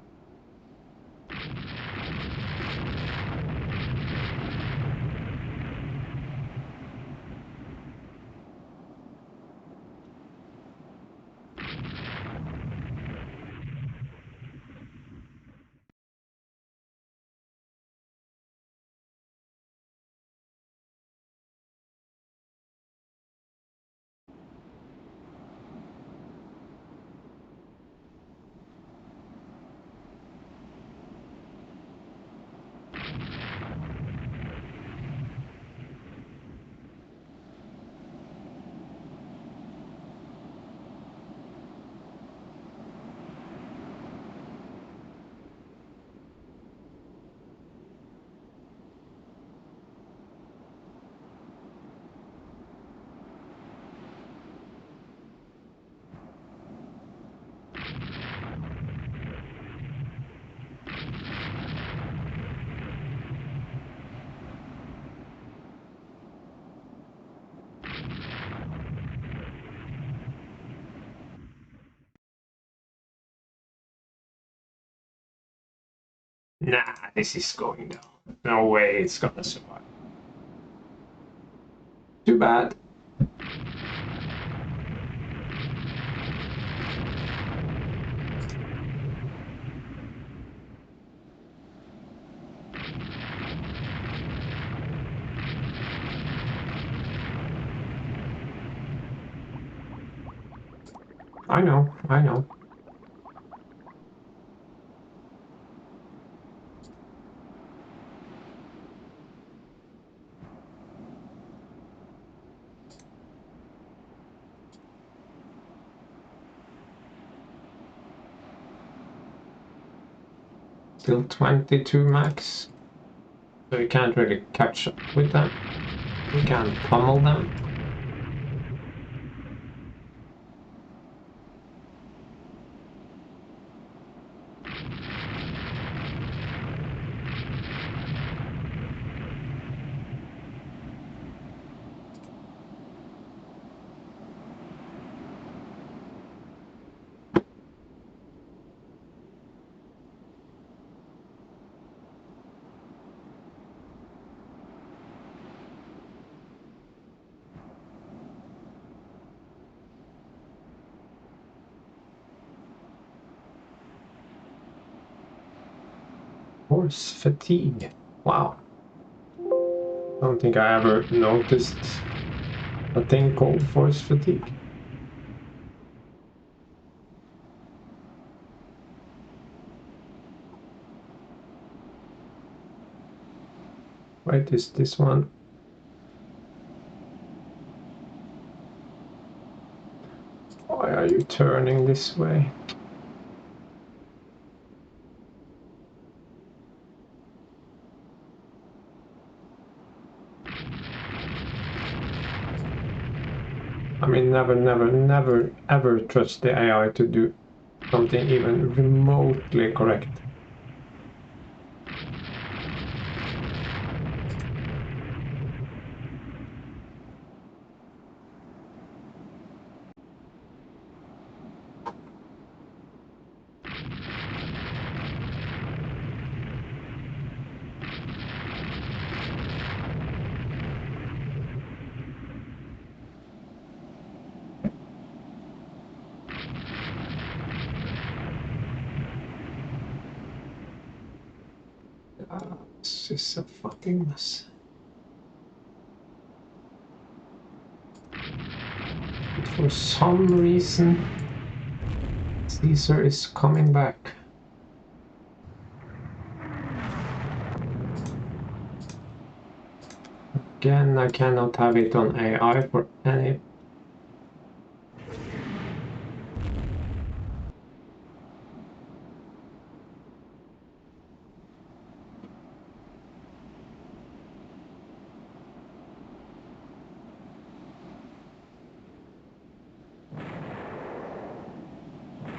Nah, this is going down. No way it's gonna survive. Too bad. I know, I know. Still 22 max. So we can't really catch up with them. We can pummel them. Force fatigue. Wow. I don't think I ever noticed a thing called force fatigue. Wait, is this one? Why are you turning this way? I mean, never, ever trust the AI to do something even remotely correct. This is a fucking mess. But for some reason, Caesar is coming back. Again, I cannot have it on AI for any.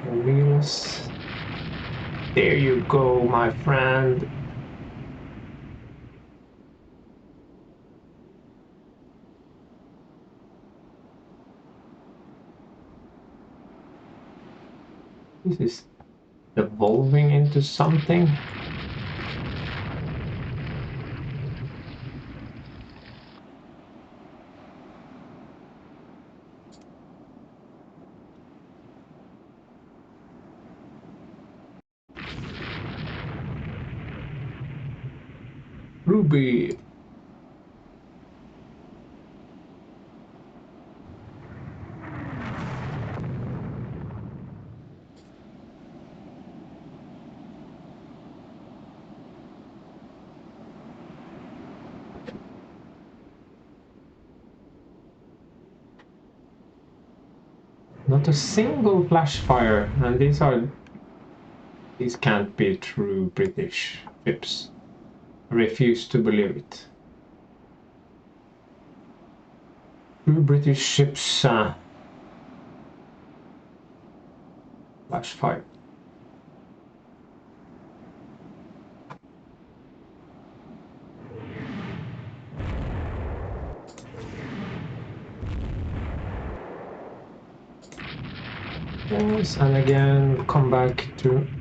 Wheels. There you go, my friend. This is evolving into something. Ruby. Not a single flash fire, and these can't be true British ships. I refuse to believe it. True British ships flash fire. Yes, and again come back to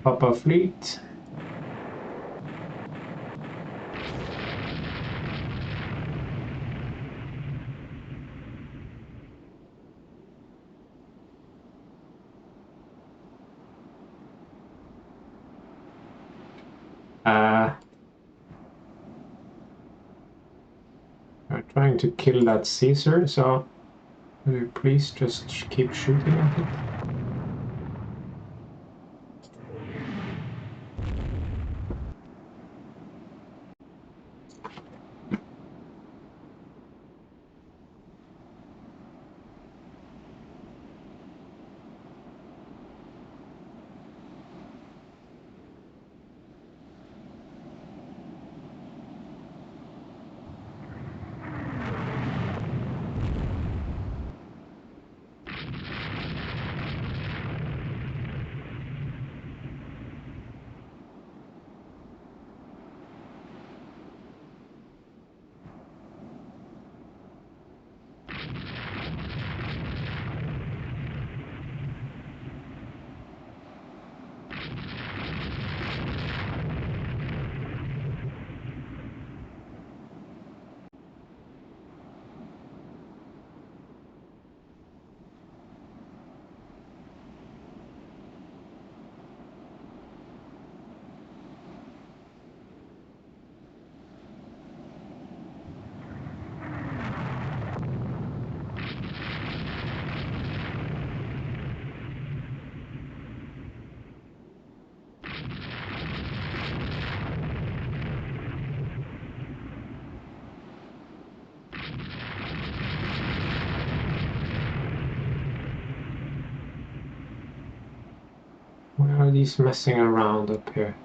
Papa Fleet. We're trying to kill that Caesar, so will you please just keep shooting at it? these messing around up here?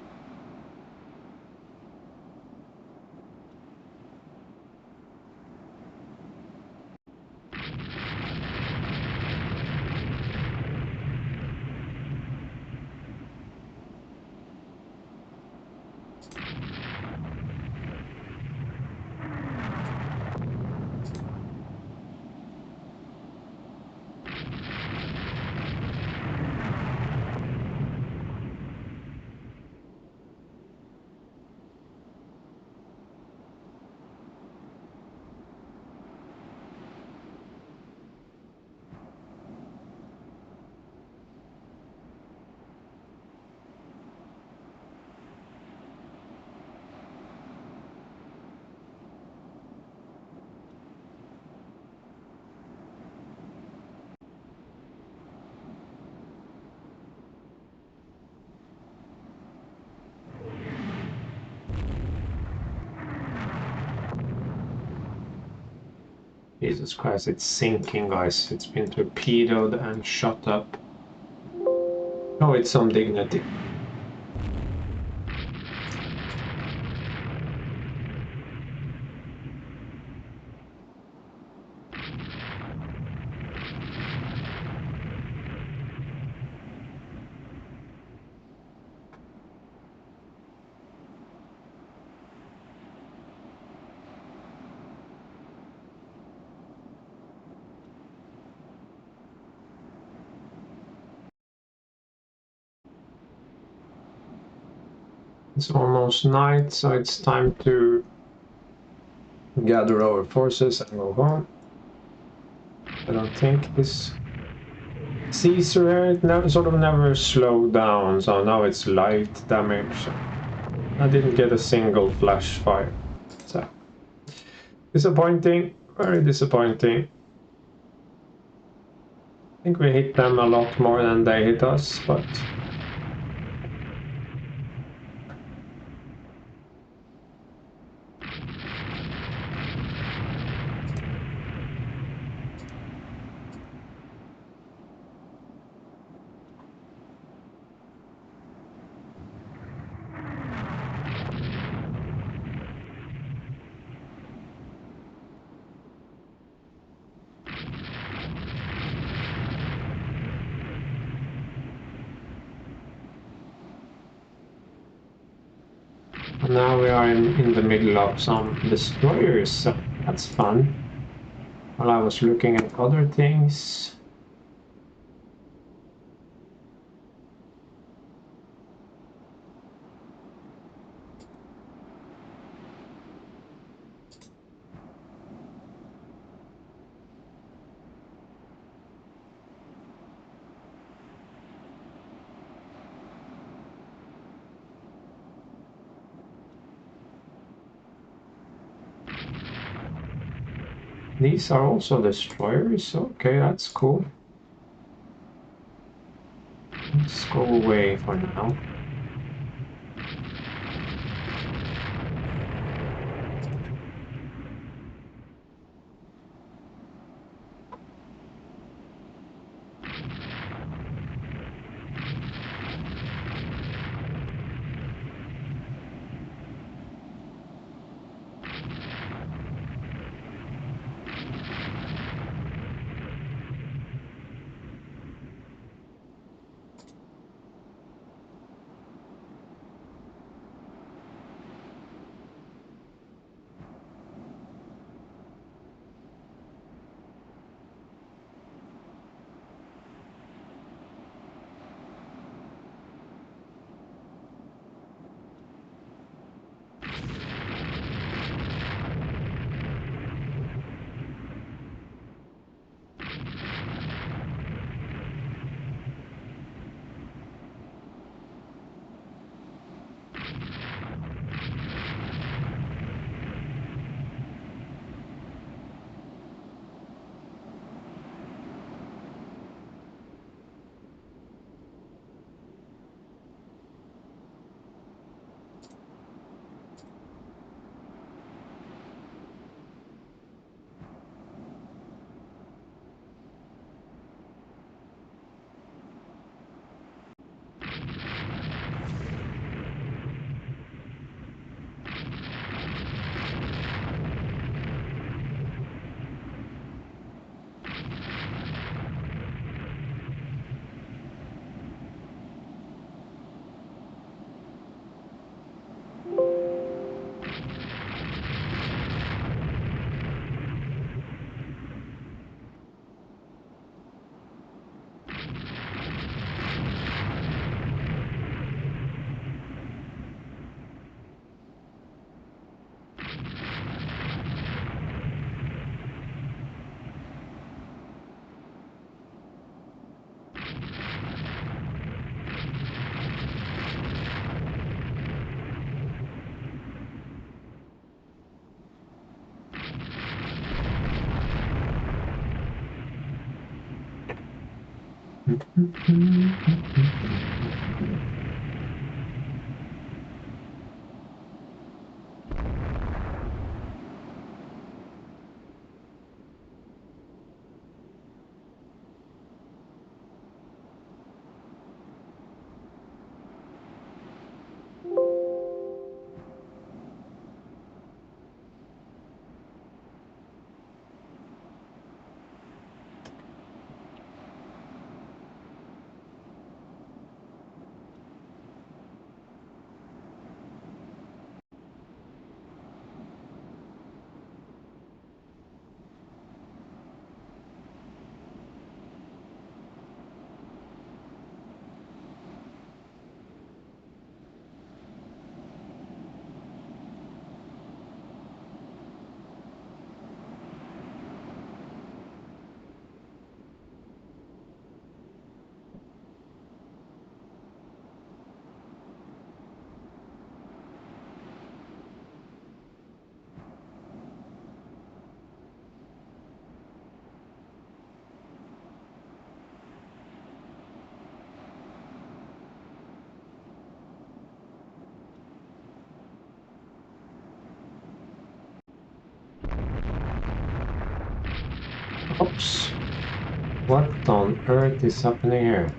Jesus Christ, it's sinking, guys. It's been torpedoed and shot up. Oh, it's some dignity. It's almost night, so it's time to gather our forces and go home. I don't think this Caesar it sort of never slowed down, so now it's light damage. I didn't get a single flash fire. So disappointing, very disappointing. I think we hit them a lot more than they hit us, but now we are in the middle of some destroyers, so that's fun. While I was looking at other things. These are also destroyers, okay, that's cool. Let's go away for now. Oops. What on earth is happening here?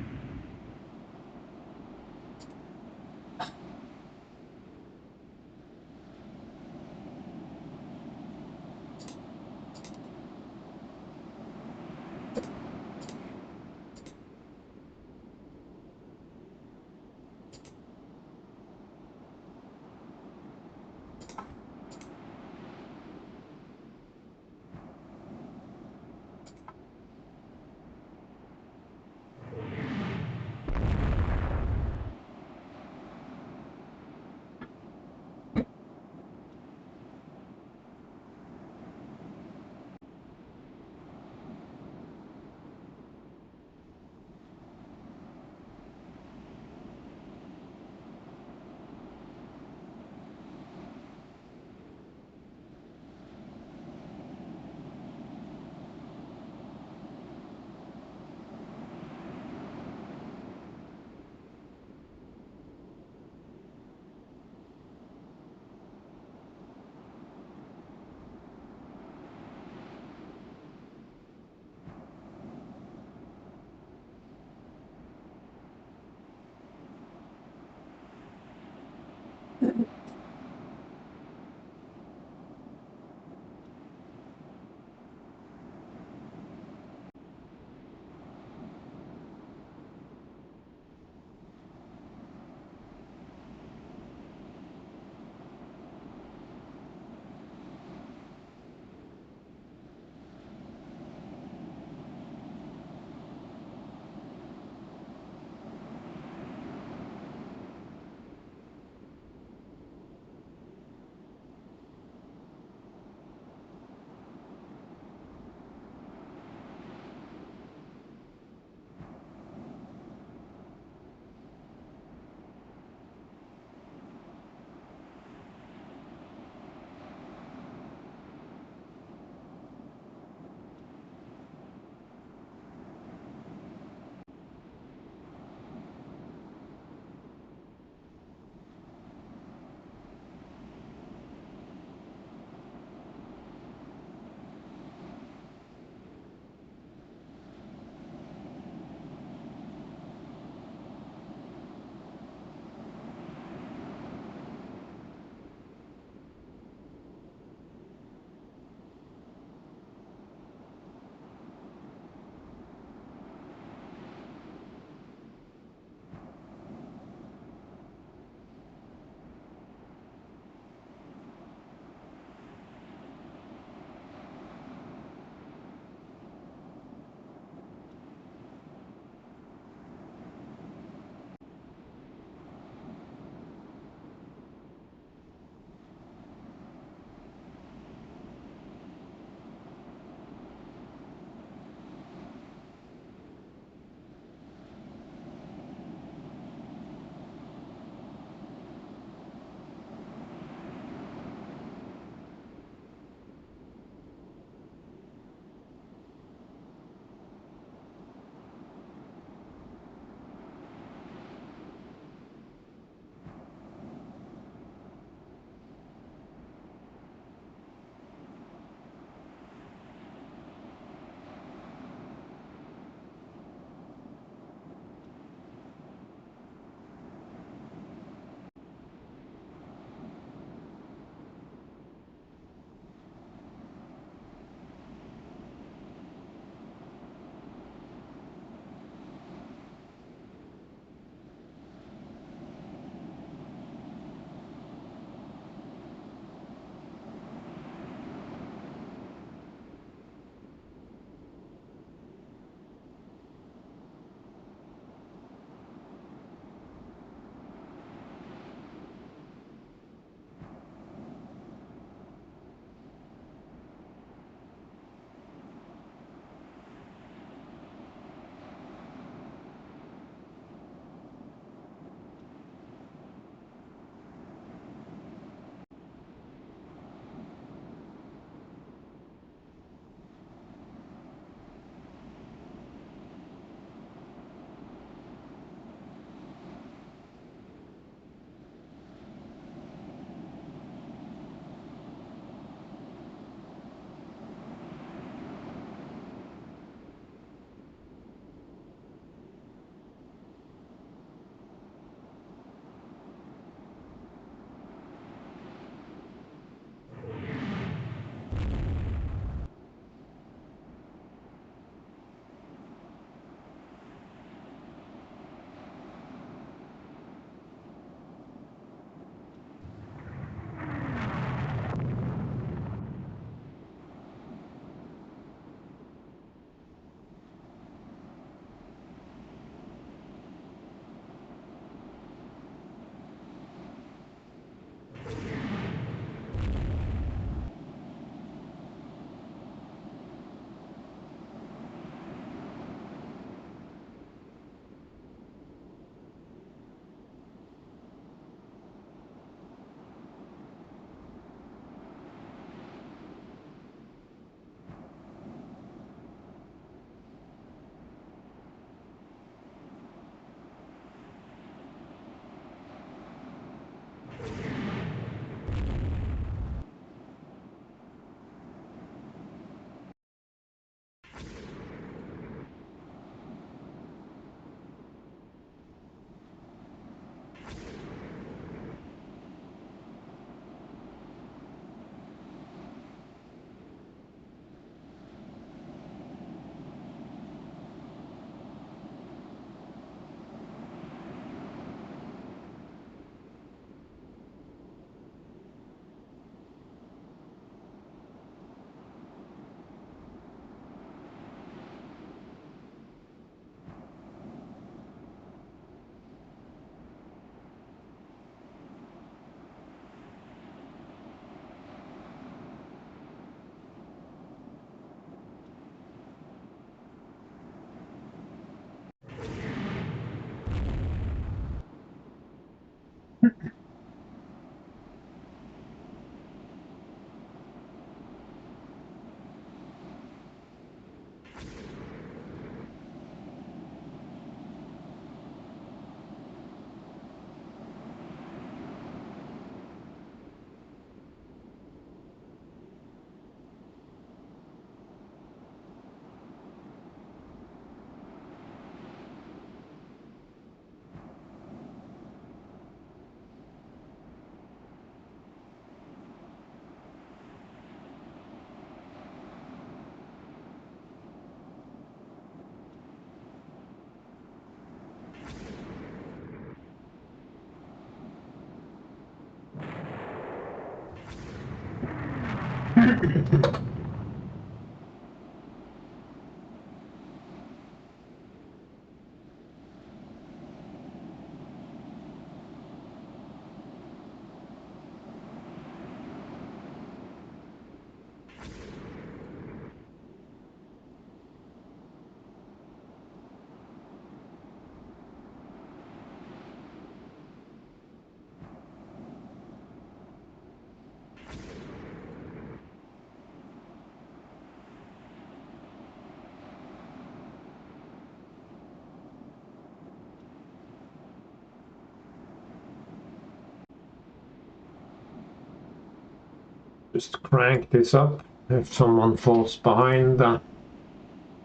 Just crank this up if someone falls behind.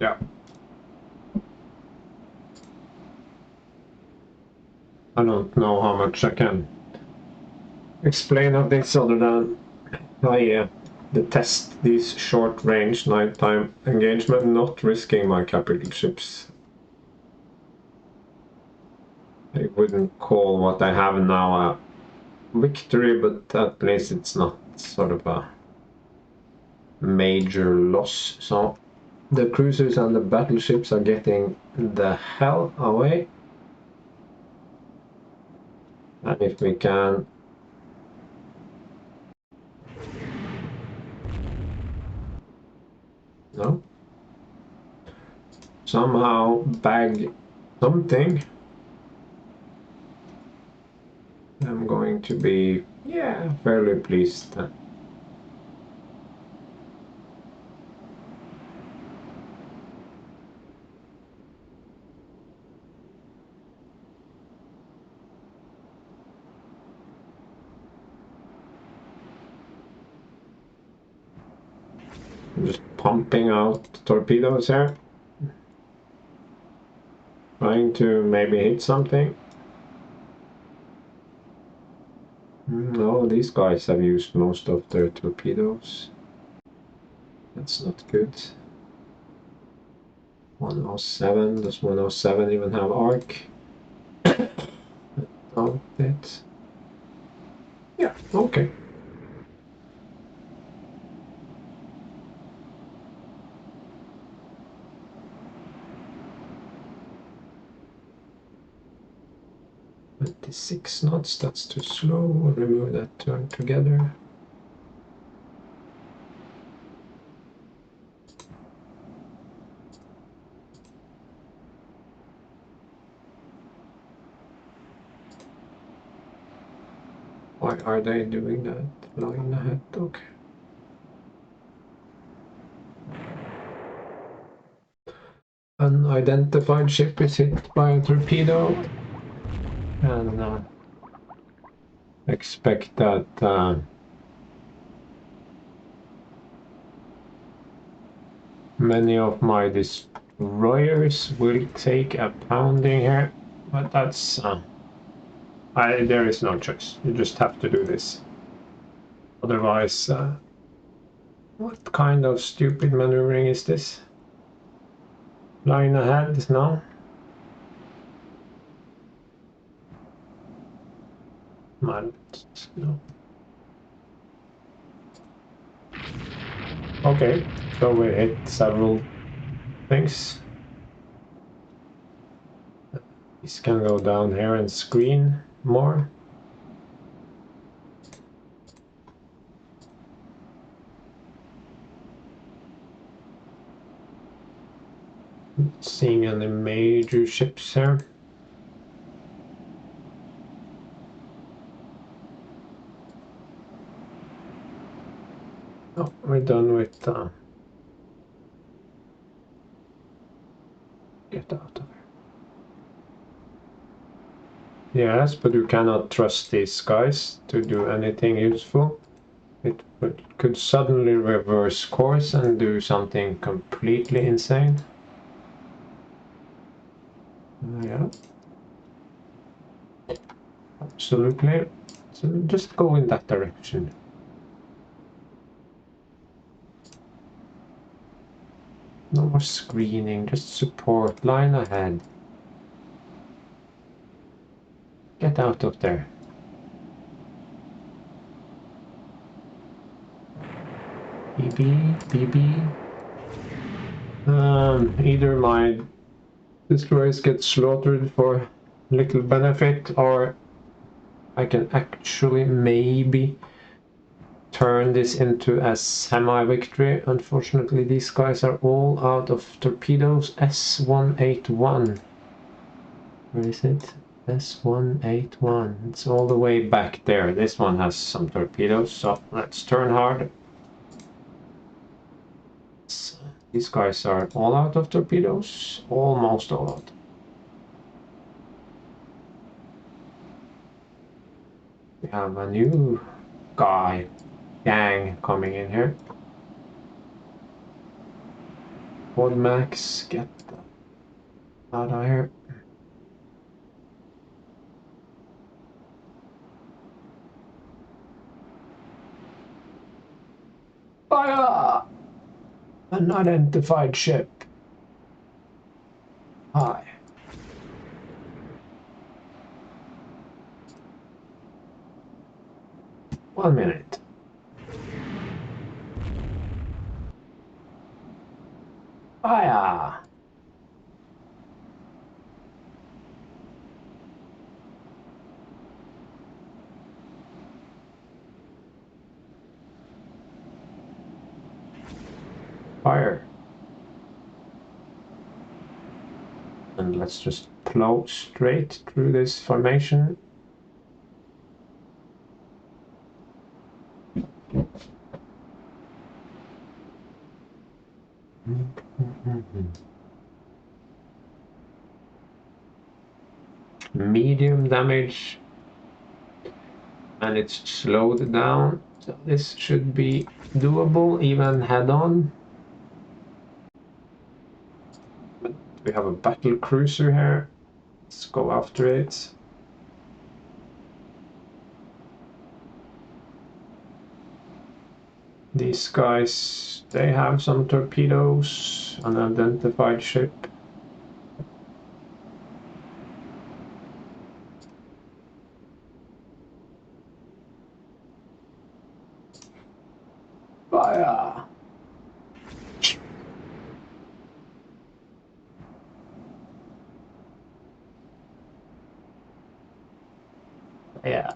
Yeah. I don't know how much I can explain of this other than I detest these short-range nighttime engagement, not risking my capital ships. I wouldn't call what I have now a victory, but at least it's not sort of a major loss. So the cruisers and the battleships are getting the hell away. And if we can somehow bag something, I'm going to be, yeah, fairly pleased. Just pumping out torpedoes here. Trying to maybe hit something. No, these guys have used most of their torpedoes. That's not good. 107, does 107 even have arc? Doubt it. Yeah, okay. "26 knots, that's too slow. We'll remove that turn together." Why are they doing that? Line ahead, okay. Unidentified ship is hit by a torpedo. And expect that many of my destroyers will take a pounding here. But that's... there is no choice. You just have to do this. Otherwise, what kind of stupid maneuvering is this? Line ahead now. Man, no. Okay, so we hit several things. This can go down here and screen more. Not seeing any major ships here. Oh, we're done with get out of here. Yes, but you cannot trust these guys to do anything useful. It could suddenly reverse course and do something completely insane. Yeah, absolutely. So just go in that direction. No more screening, just support, line ahead. Get out of there. BB. Either my destroyers get slaughtered for little benefit, or I can actually maybe turn this into a semi-victory. Unfortunately, these guys are all out of torpedoes. S181. Where is it? S181. It's all the way back there. This one has some torpedoes, so let's turn hard. So these guys are all out of torpedoes. Almost all out. We have a new gang coming in here. Quad Max, get out of here. Fire! Unidentified ship. Hi. One minute. Fire! Fire. And let's just plow straight through this formation. Medium damage, and it's slowed down, so this should be doable even head-on. But we have a battle cruiser here. Let's go after it. These guys, they have some torpedoes, unidentified ship. Fire! Yeah.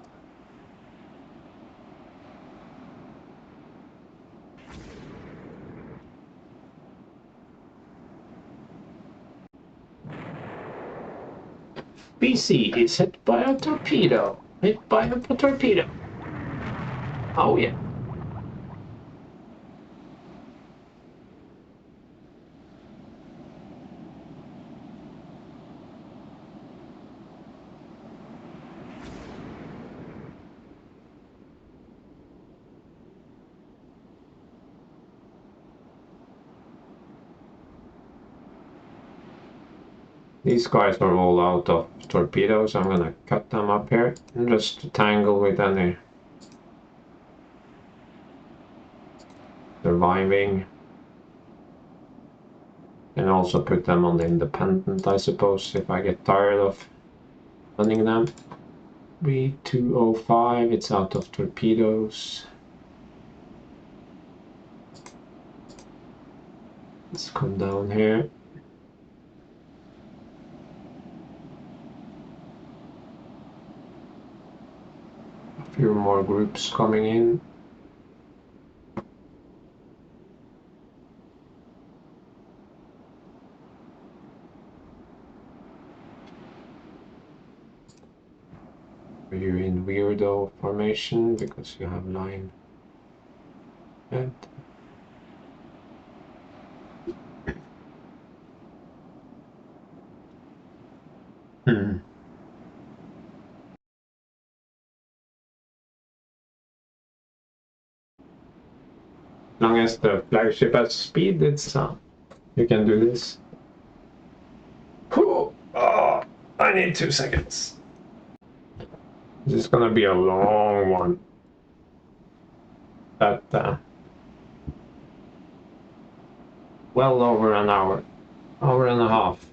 BC is hit by a torpedo. Hit by a torpedo. Oh yeah. These guys are all out of torpedoes. I'm gonna cut them up here and just tangle with any surviving. And also put them on the independent, I suppose, if I get tired of running them. 3205, it's out of torpedoes. Let's come down here. A few more groups coming in. You're in weirdo formation because you have line head. As long as the flagship has speed, it's you can do this. Oh, I need 2 seconds. This is gonna be a long one. That well over an hour and a half.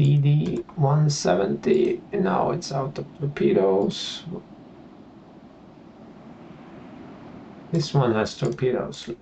DD 170, and now it's out of torpedoes. This one has torpedoes left.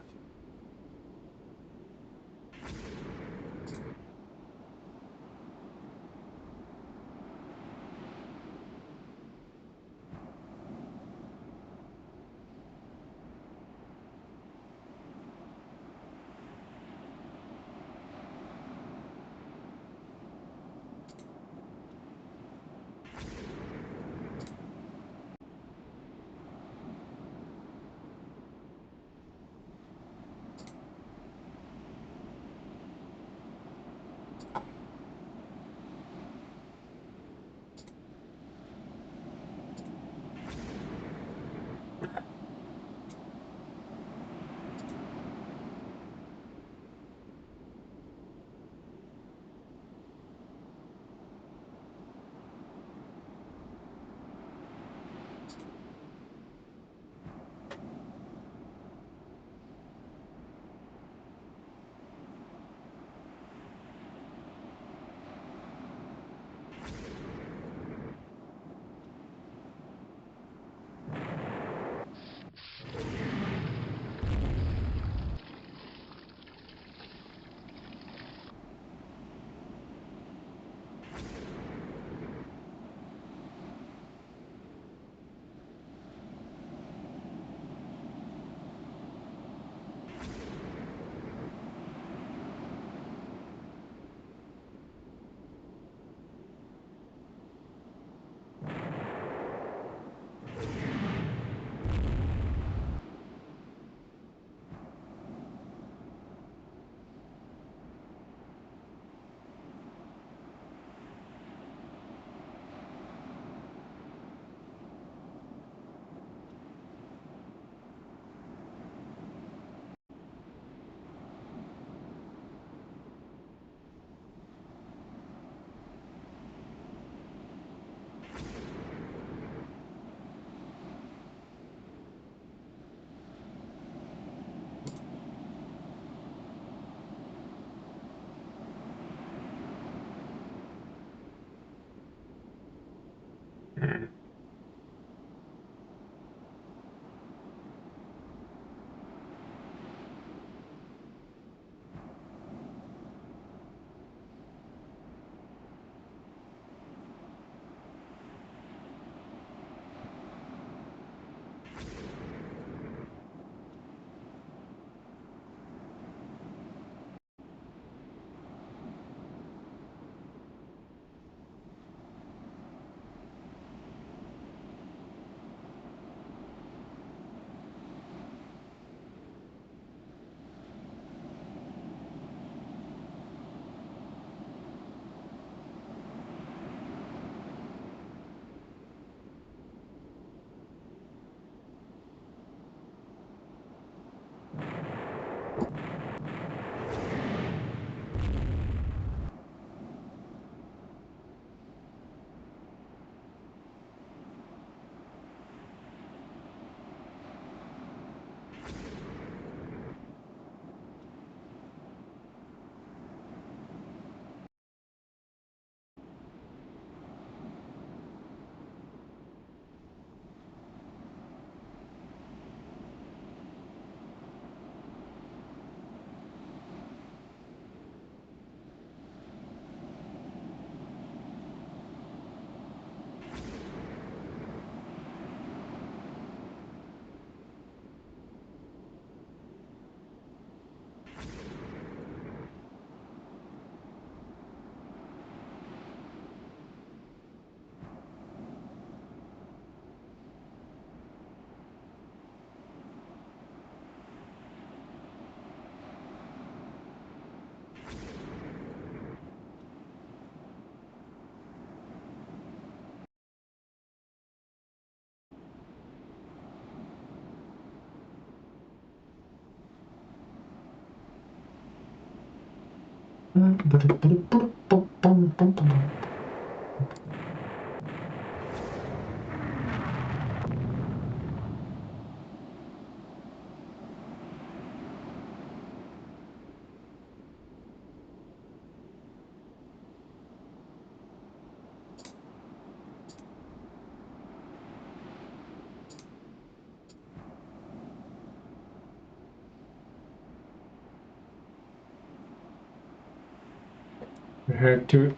here to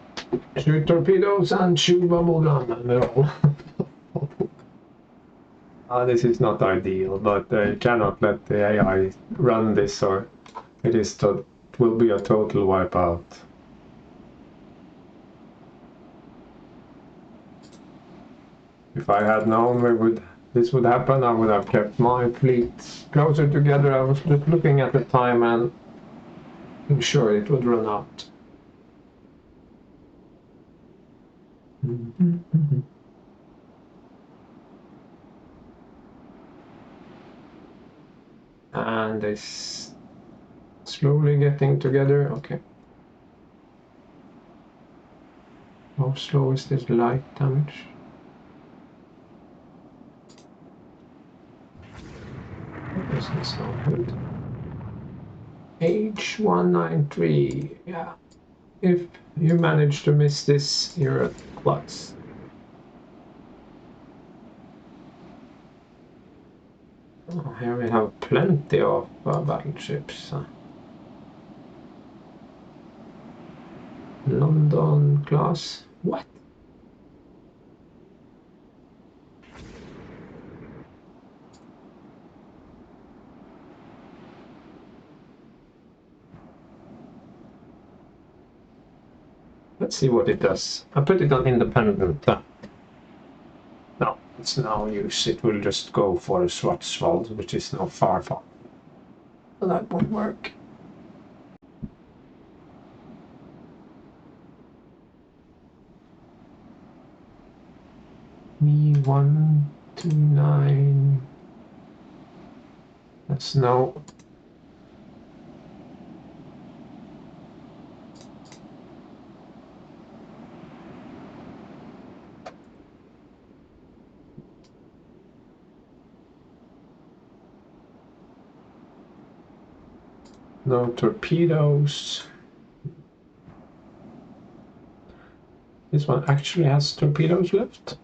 shoot torpedoes and shoot bubblegum and all. This is not ideal, but I cannot let the AI run this, or it will be a total wipeout. If I had known this would happen, I would have kept my fleet closer together. I was just looking at the time and I'm sure it would run out. And it's slowly getting together. Okay. How slow is this light damage? This is not good. H193. Yeah. If you manage to miss this, you're at klutz. Oh, here we have plenty of battleships. London class. What? Let's see what it does. I put it on independent. No, it's no use. It will just go for Schwarzwald, which is now far. So that won't work. E129. That's no. No torpedoes. This one actually has torpedoes left.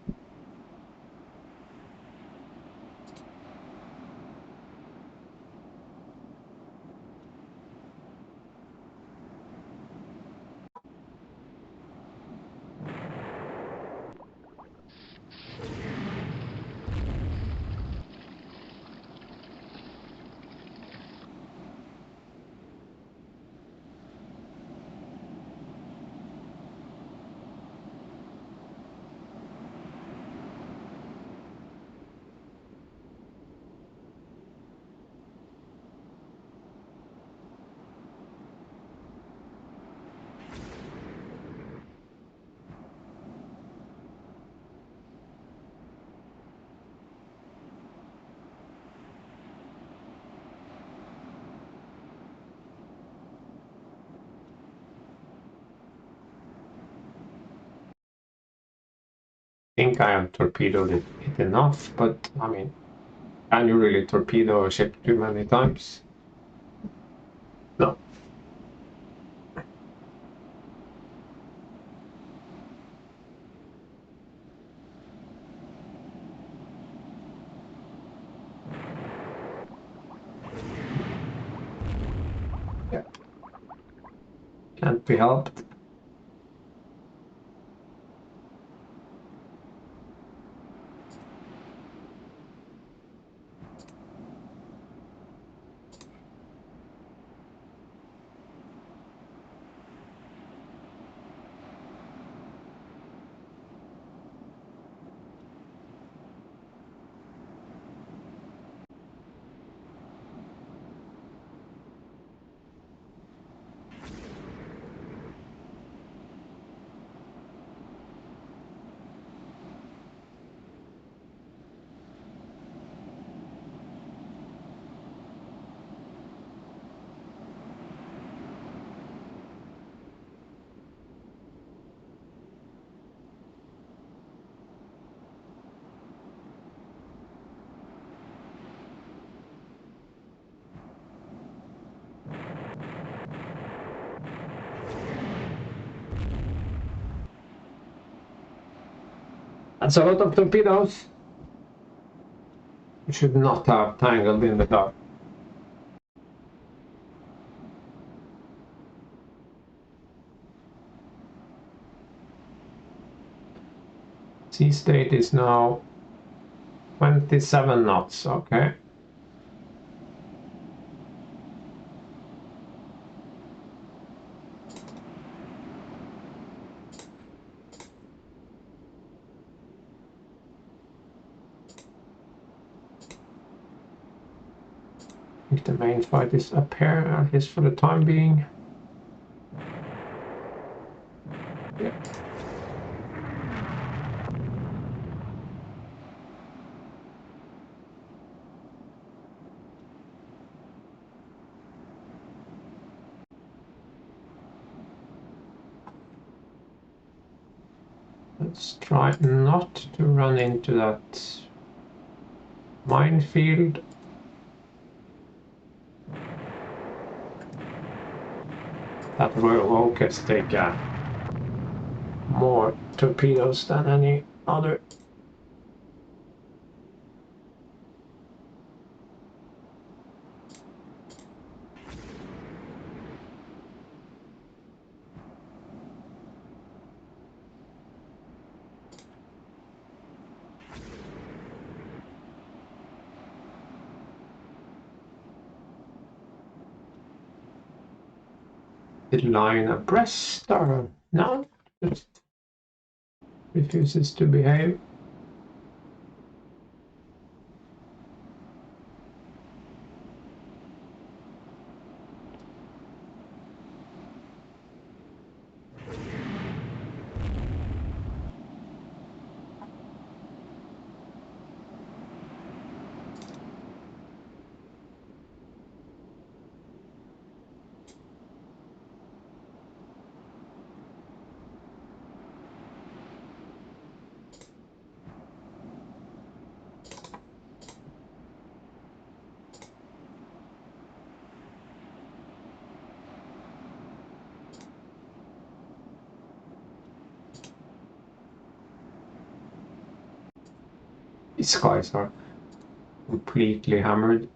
I think I have torpedoed it enough, but I mean, can you really torpedo a ship too many times? No. Yeah. Can't be helped. That's a lot of torpedoes. You should not have tangled in the dark. Sea state is now 27 knots, okay. I think the main fight is up here, at least for the time being. Yeah. Let's try not to run into that minefield. That Royal Oak has taken more torpedoes than any other. Did line abreast or no? Just refuses to behave. These guys are completely hammered.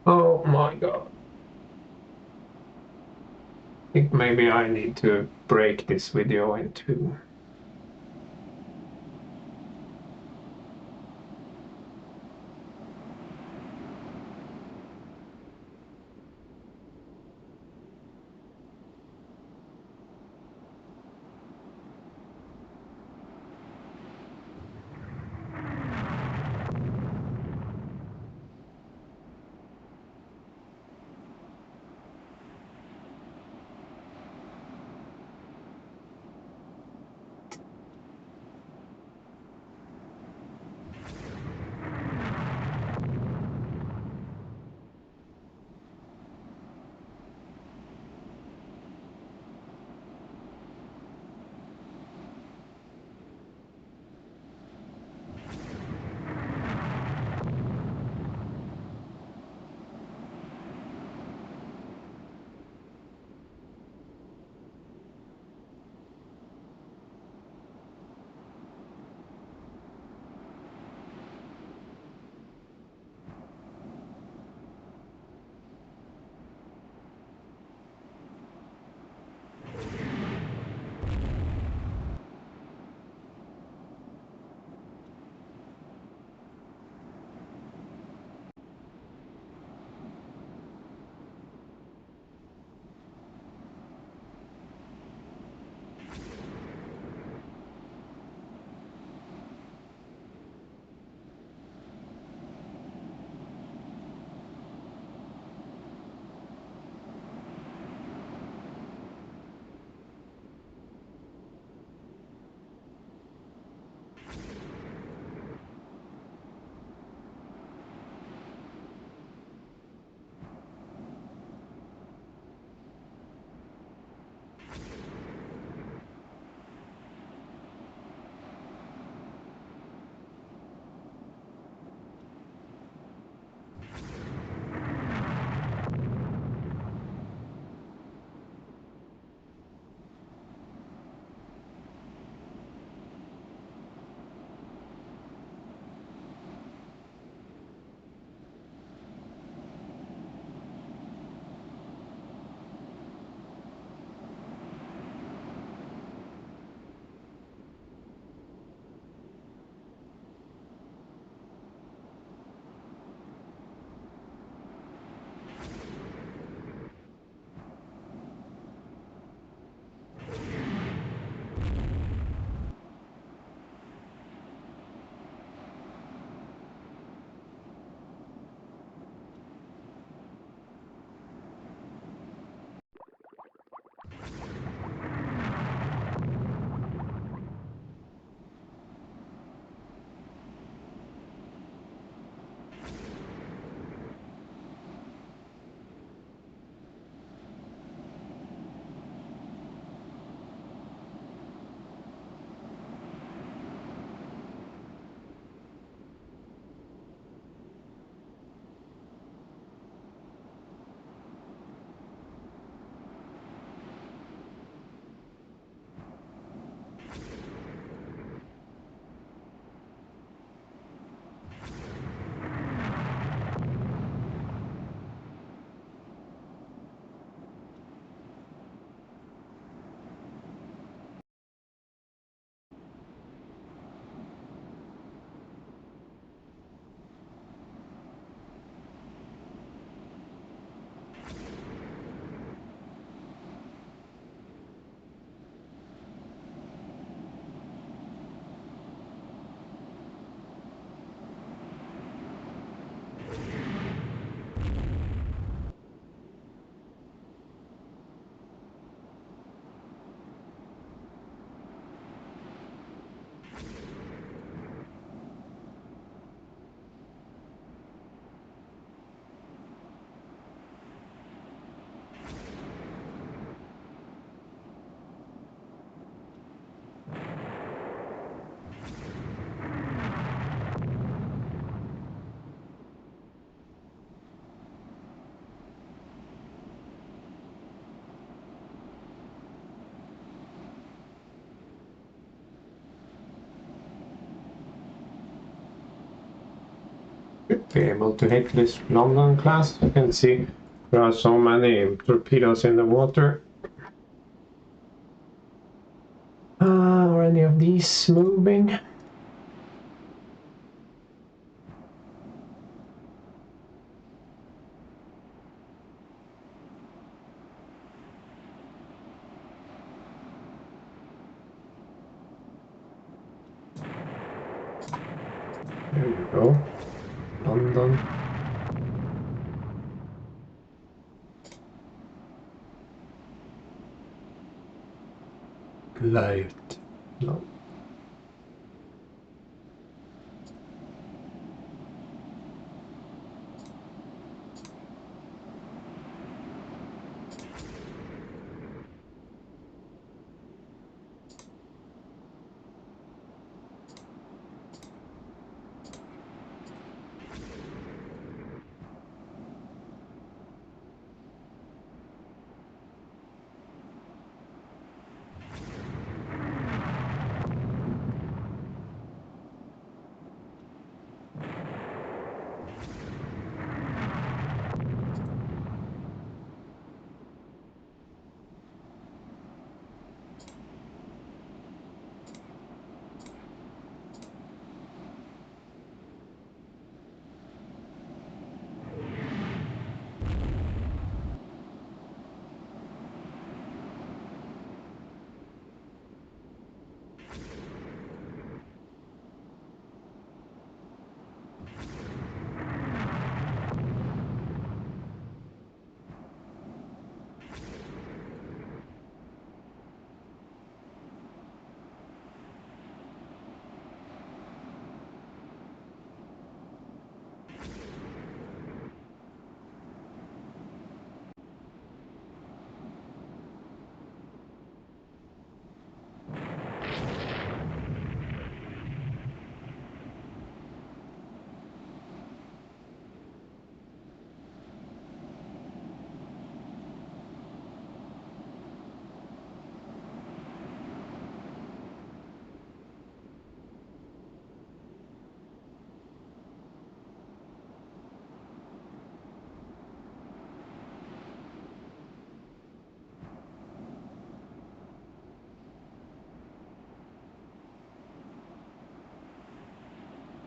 Oh my god. I think maybe I need to break this video into be able to hit this long gun class. You can see there are so many torpedoes in the water. Are any of these moving? There you go. London. Light. No.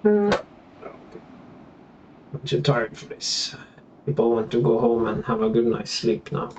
Okay. I'm too tired for this. People want to go home and have a good night's sleep now.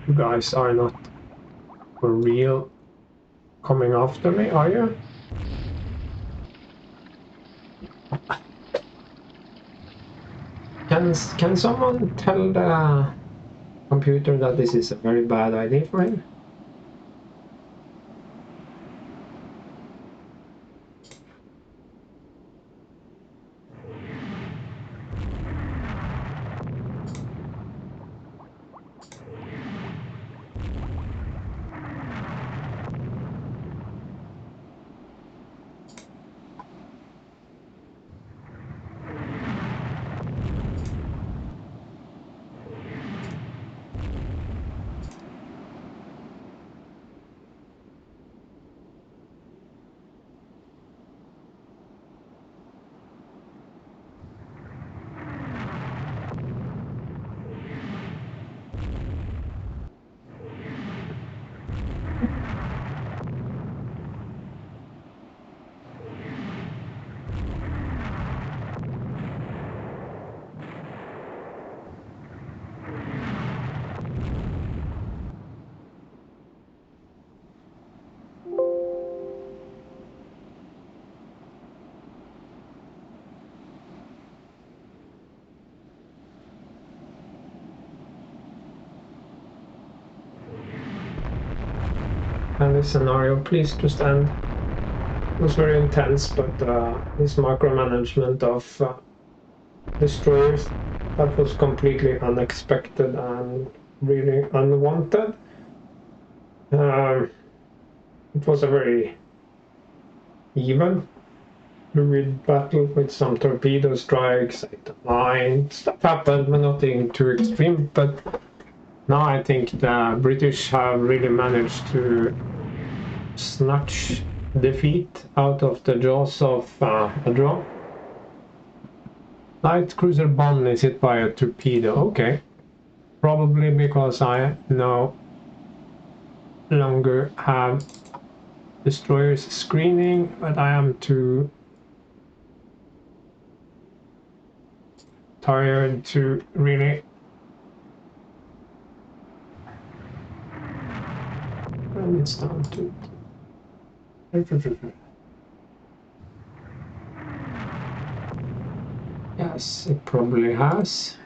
You guys are not for real coming after me, are you? Can someone tell the computer that this is a very bad idea for him? And this scenario, please to stand. It was very intense, but this micromanagement of destroyers, that was completely unexpected and really unwanted. It was a very even fluid battle with some torpedo strikes, 8-9. Stuff happened, but nothing too extreme. But now I think the British have really managed to snatch defeat out of the jaws of a draw. Light cruiser Bonn is hit by a torpedo. Okay. Probably because I no longer have destroyers screening, but I am too tired to really and it's down to yes, it probably has.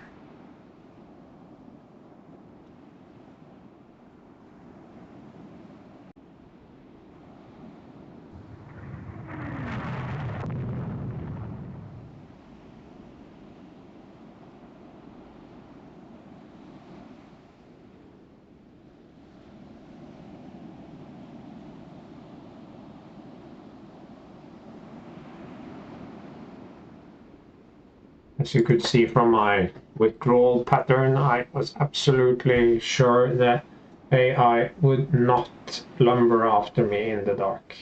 As you could see from my withdrawal pattern, I was absolutely sure that AI would not lumber after me in the dark.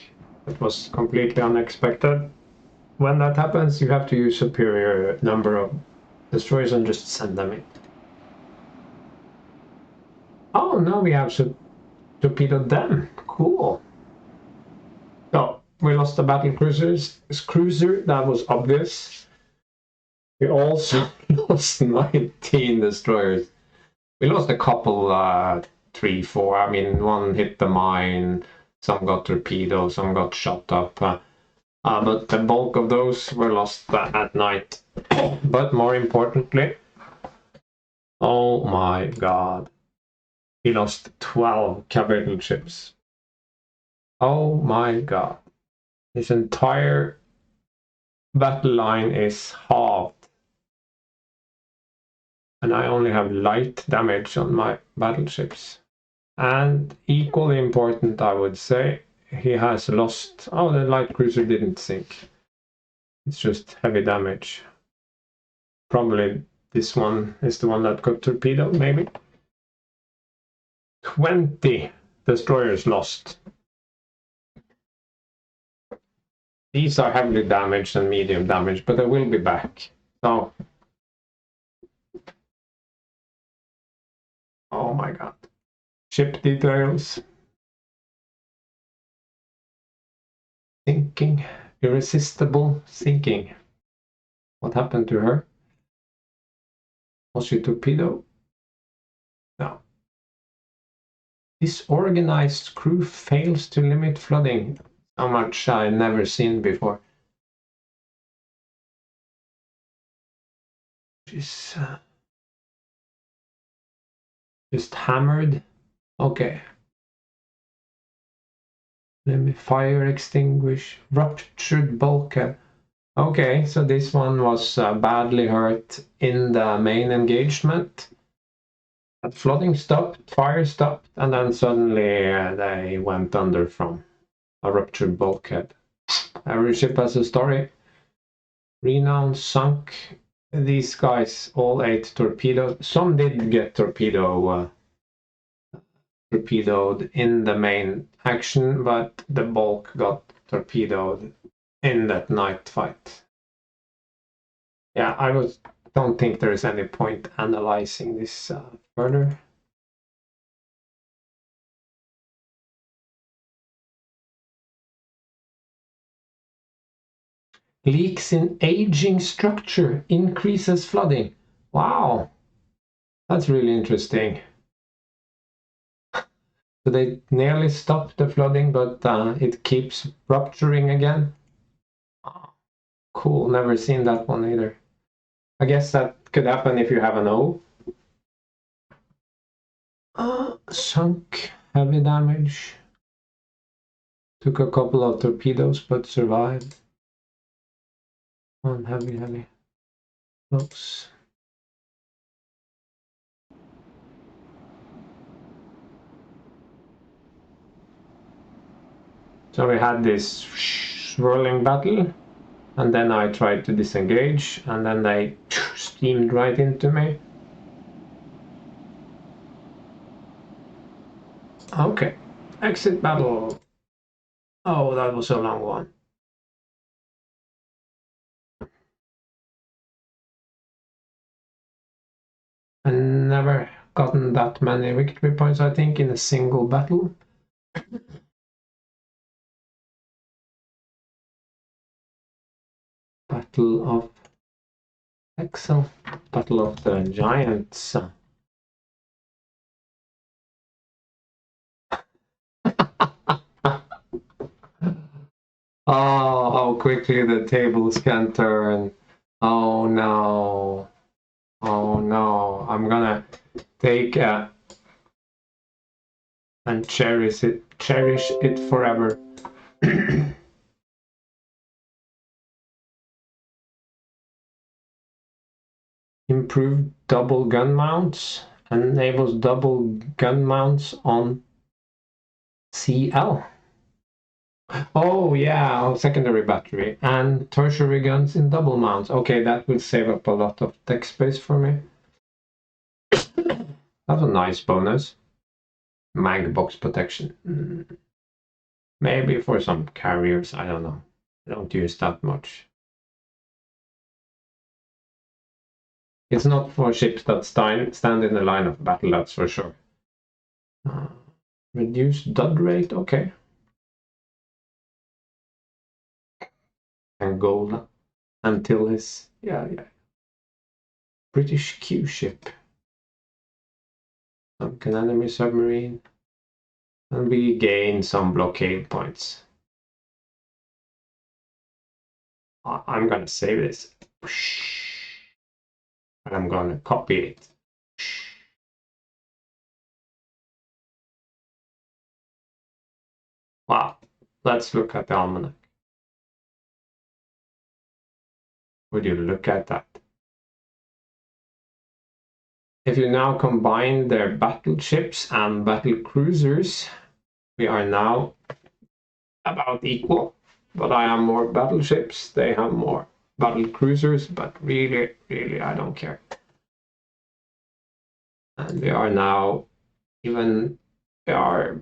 It was completely unexpected. When that happens, you have to use superior number of destroyers and just send them in. Oh, now we have torpedoed them. Cool. So we lost the battle cruiser. That was obvious. We also lost 19 destroyers. We lost a couple, 3, 4. I mean, one hit the mine, some got torpedoed, some got shot up. But the bulk of those were lost at night. But more importantly, oh my god, we lost 12 capital ships. Oh my god. His entire battle line is halved. And I only have light damage on my battleships. And equally important, I would say, he has lost... Oh, the light cruiser didn't sink. It's just heavy damage. Probably this one is the one that got torpedoed, maybe. 20 destroyers lost. These are heavily damaged and medium damaged, but they will be back. So... Oh my god. Ship details. Sinking. Irresistible sinking. What happened to her? Was she torpedoed? No. Disorganized crew fails to limit flooding. So much I've never seen before. Just hammered. Okay. Let me fire extinguish. Ruptured bulkhead. Okay, so this one was badly hurt in the main engagement. Flooding stopped, fire stopped, and then suddenly they went under from a ruptured bulkhead. Every ship has a story. Renown sunk. These guys all ate torpedoes. Some did get torpedoed in the main action, but the bulk got torpedoed in that night fight. Yeah, don't think there is any point analyzing this further. Leaks in aging structure increases flooding. Wow, that's really interesting. So they nearly stopped the flooding, but it keeps rupturing again. Oh, cool, never seen that one either. I guess that could happen if you have an O. Sunk, heavy damage. Took a couple of torpedoes, but survived. On heavy. Close. So we had this swirling battle, and then I tried to disengage, and then they steamed right into me. Okay, exit battle. Oh, that was a long one. I never gotten that many victory points, I think, in a single battle. Battle of Excel. Battle of the Giants. Oh, how quickly the tables can turn. Oh no. Oh no. I'm gonna take and cherish it forever. Improved double gun mounts enables double gun mounts on CL. Oh yeah, secondary battery and tertiary guns in double mounts. Okay, that will save up a lot of tech space for me. That's a nice bonus. Mag box protection. Maybe for some carriers, I don't know. I don't use that much. It's not for ships that stand in the line of battle, that's for sure. Reduced dud rate, okay. Angola, Antilles, yeah. British Q ship. Sunken enemy submarine. And we gain some blockade points. I'm gonna save this. And I'm gonna copy it. Wow, let's look at the almanac. Would you look at that? If you now combine their battleships and battle cruisers, we are now about equal. But I have more battleships, they have more battle cruisers, but really, I don't care. And we are now we are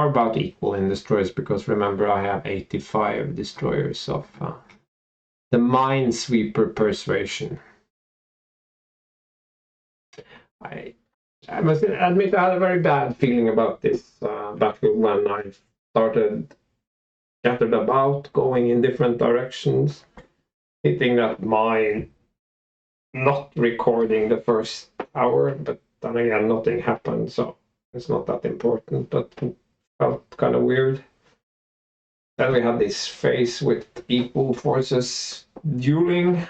about equal in destroyers, because remember I have 85 destroyers of the Minesweeper Persuasion. I must admit I had a very bad feeling about this battle when I started scattered about, going in different directions, hitting that mine, not recording the first hour, but then again nothing happened, so It's not that important, but felt kind of weird. Then we had this phase with equal forces dueling,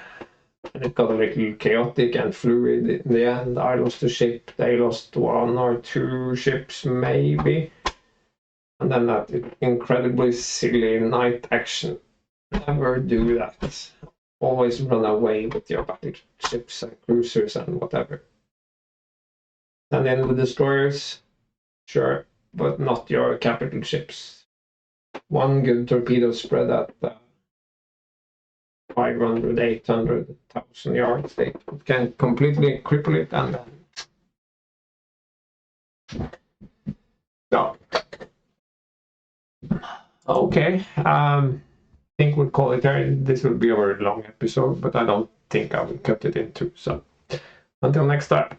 and it got a little chaotic and fluid in the end. I lost a ship, they lost 1 or 2 ships maybe. And then that incredibly silly knight action. Never do that. Always run away with your battleships and cruisers and whatever. And then the destroyers, sure, but not your capital ships. 1 good torpedo spread at 500, 800, 1,000 yards. They can completely cripple it, and no. Okay, I think we'll call it there. This will be a very long episode, but I don't think I will cut it in two. So until next time.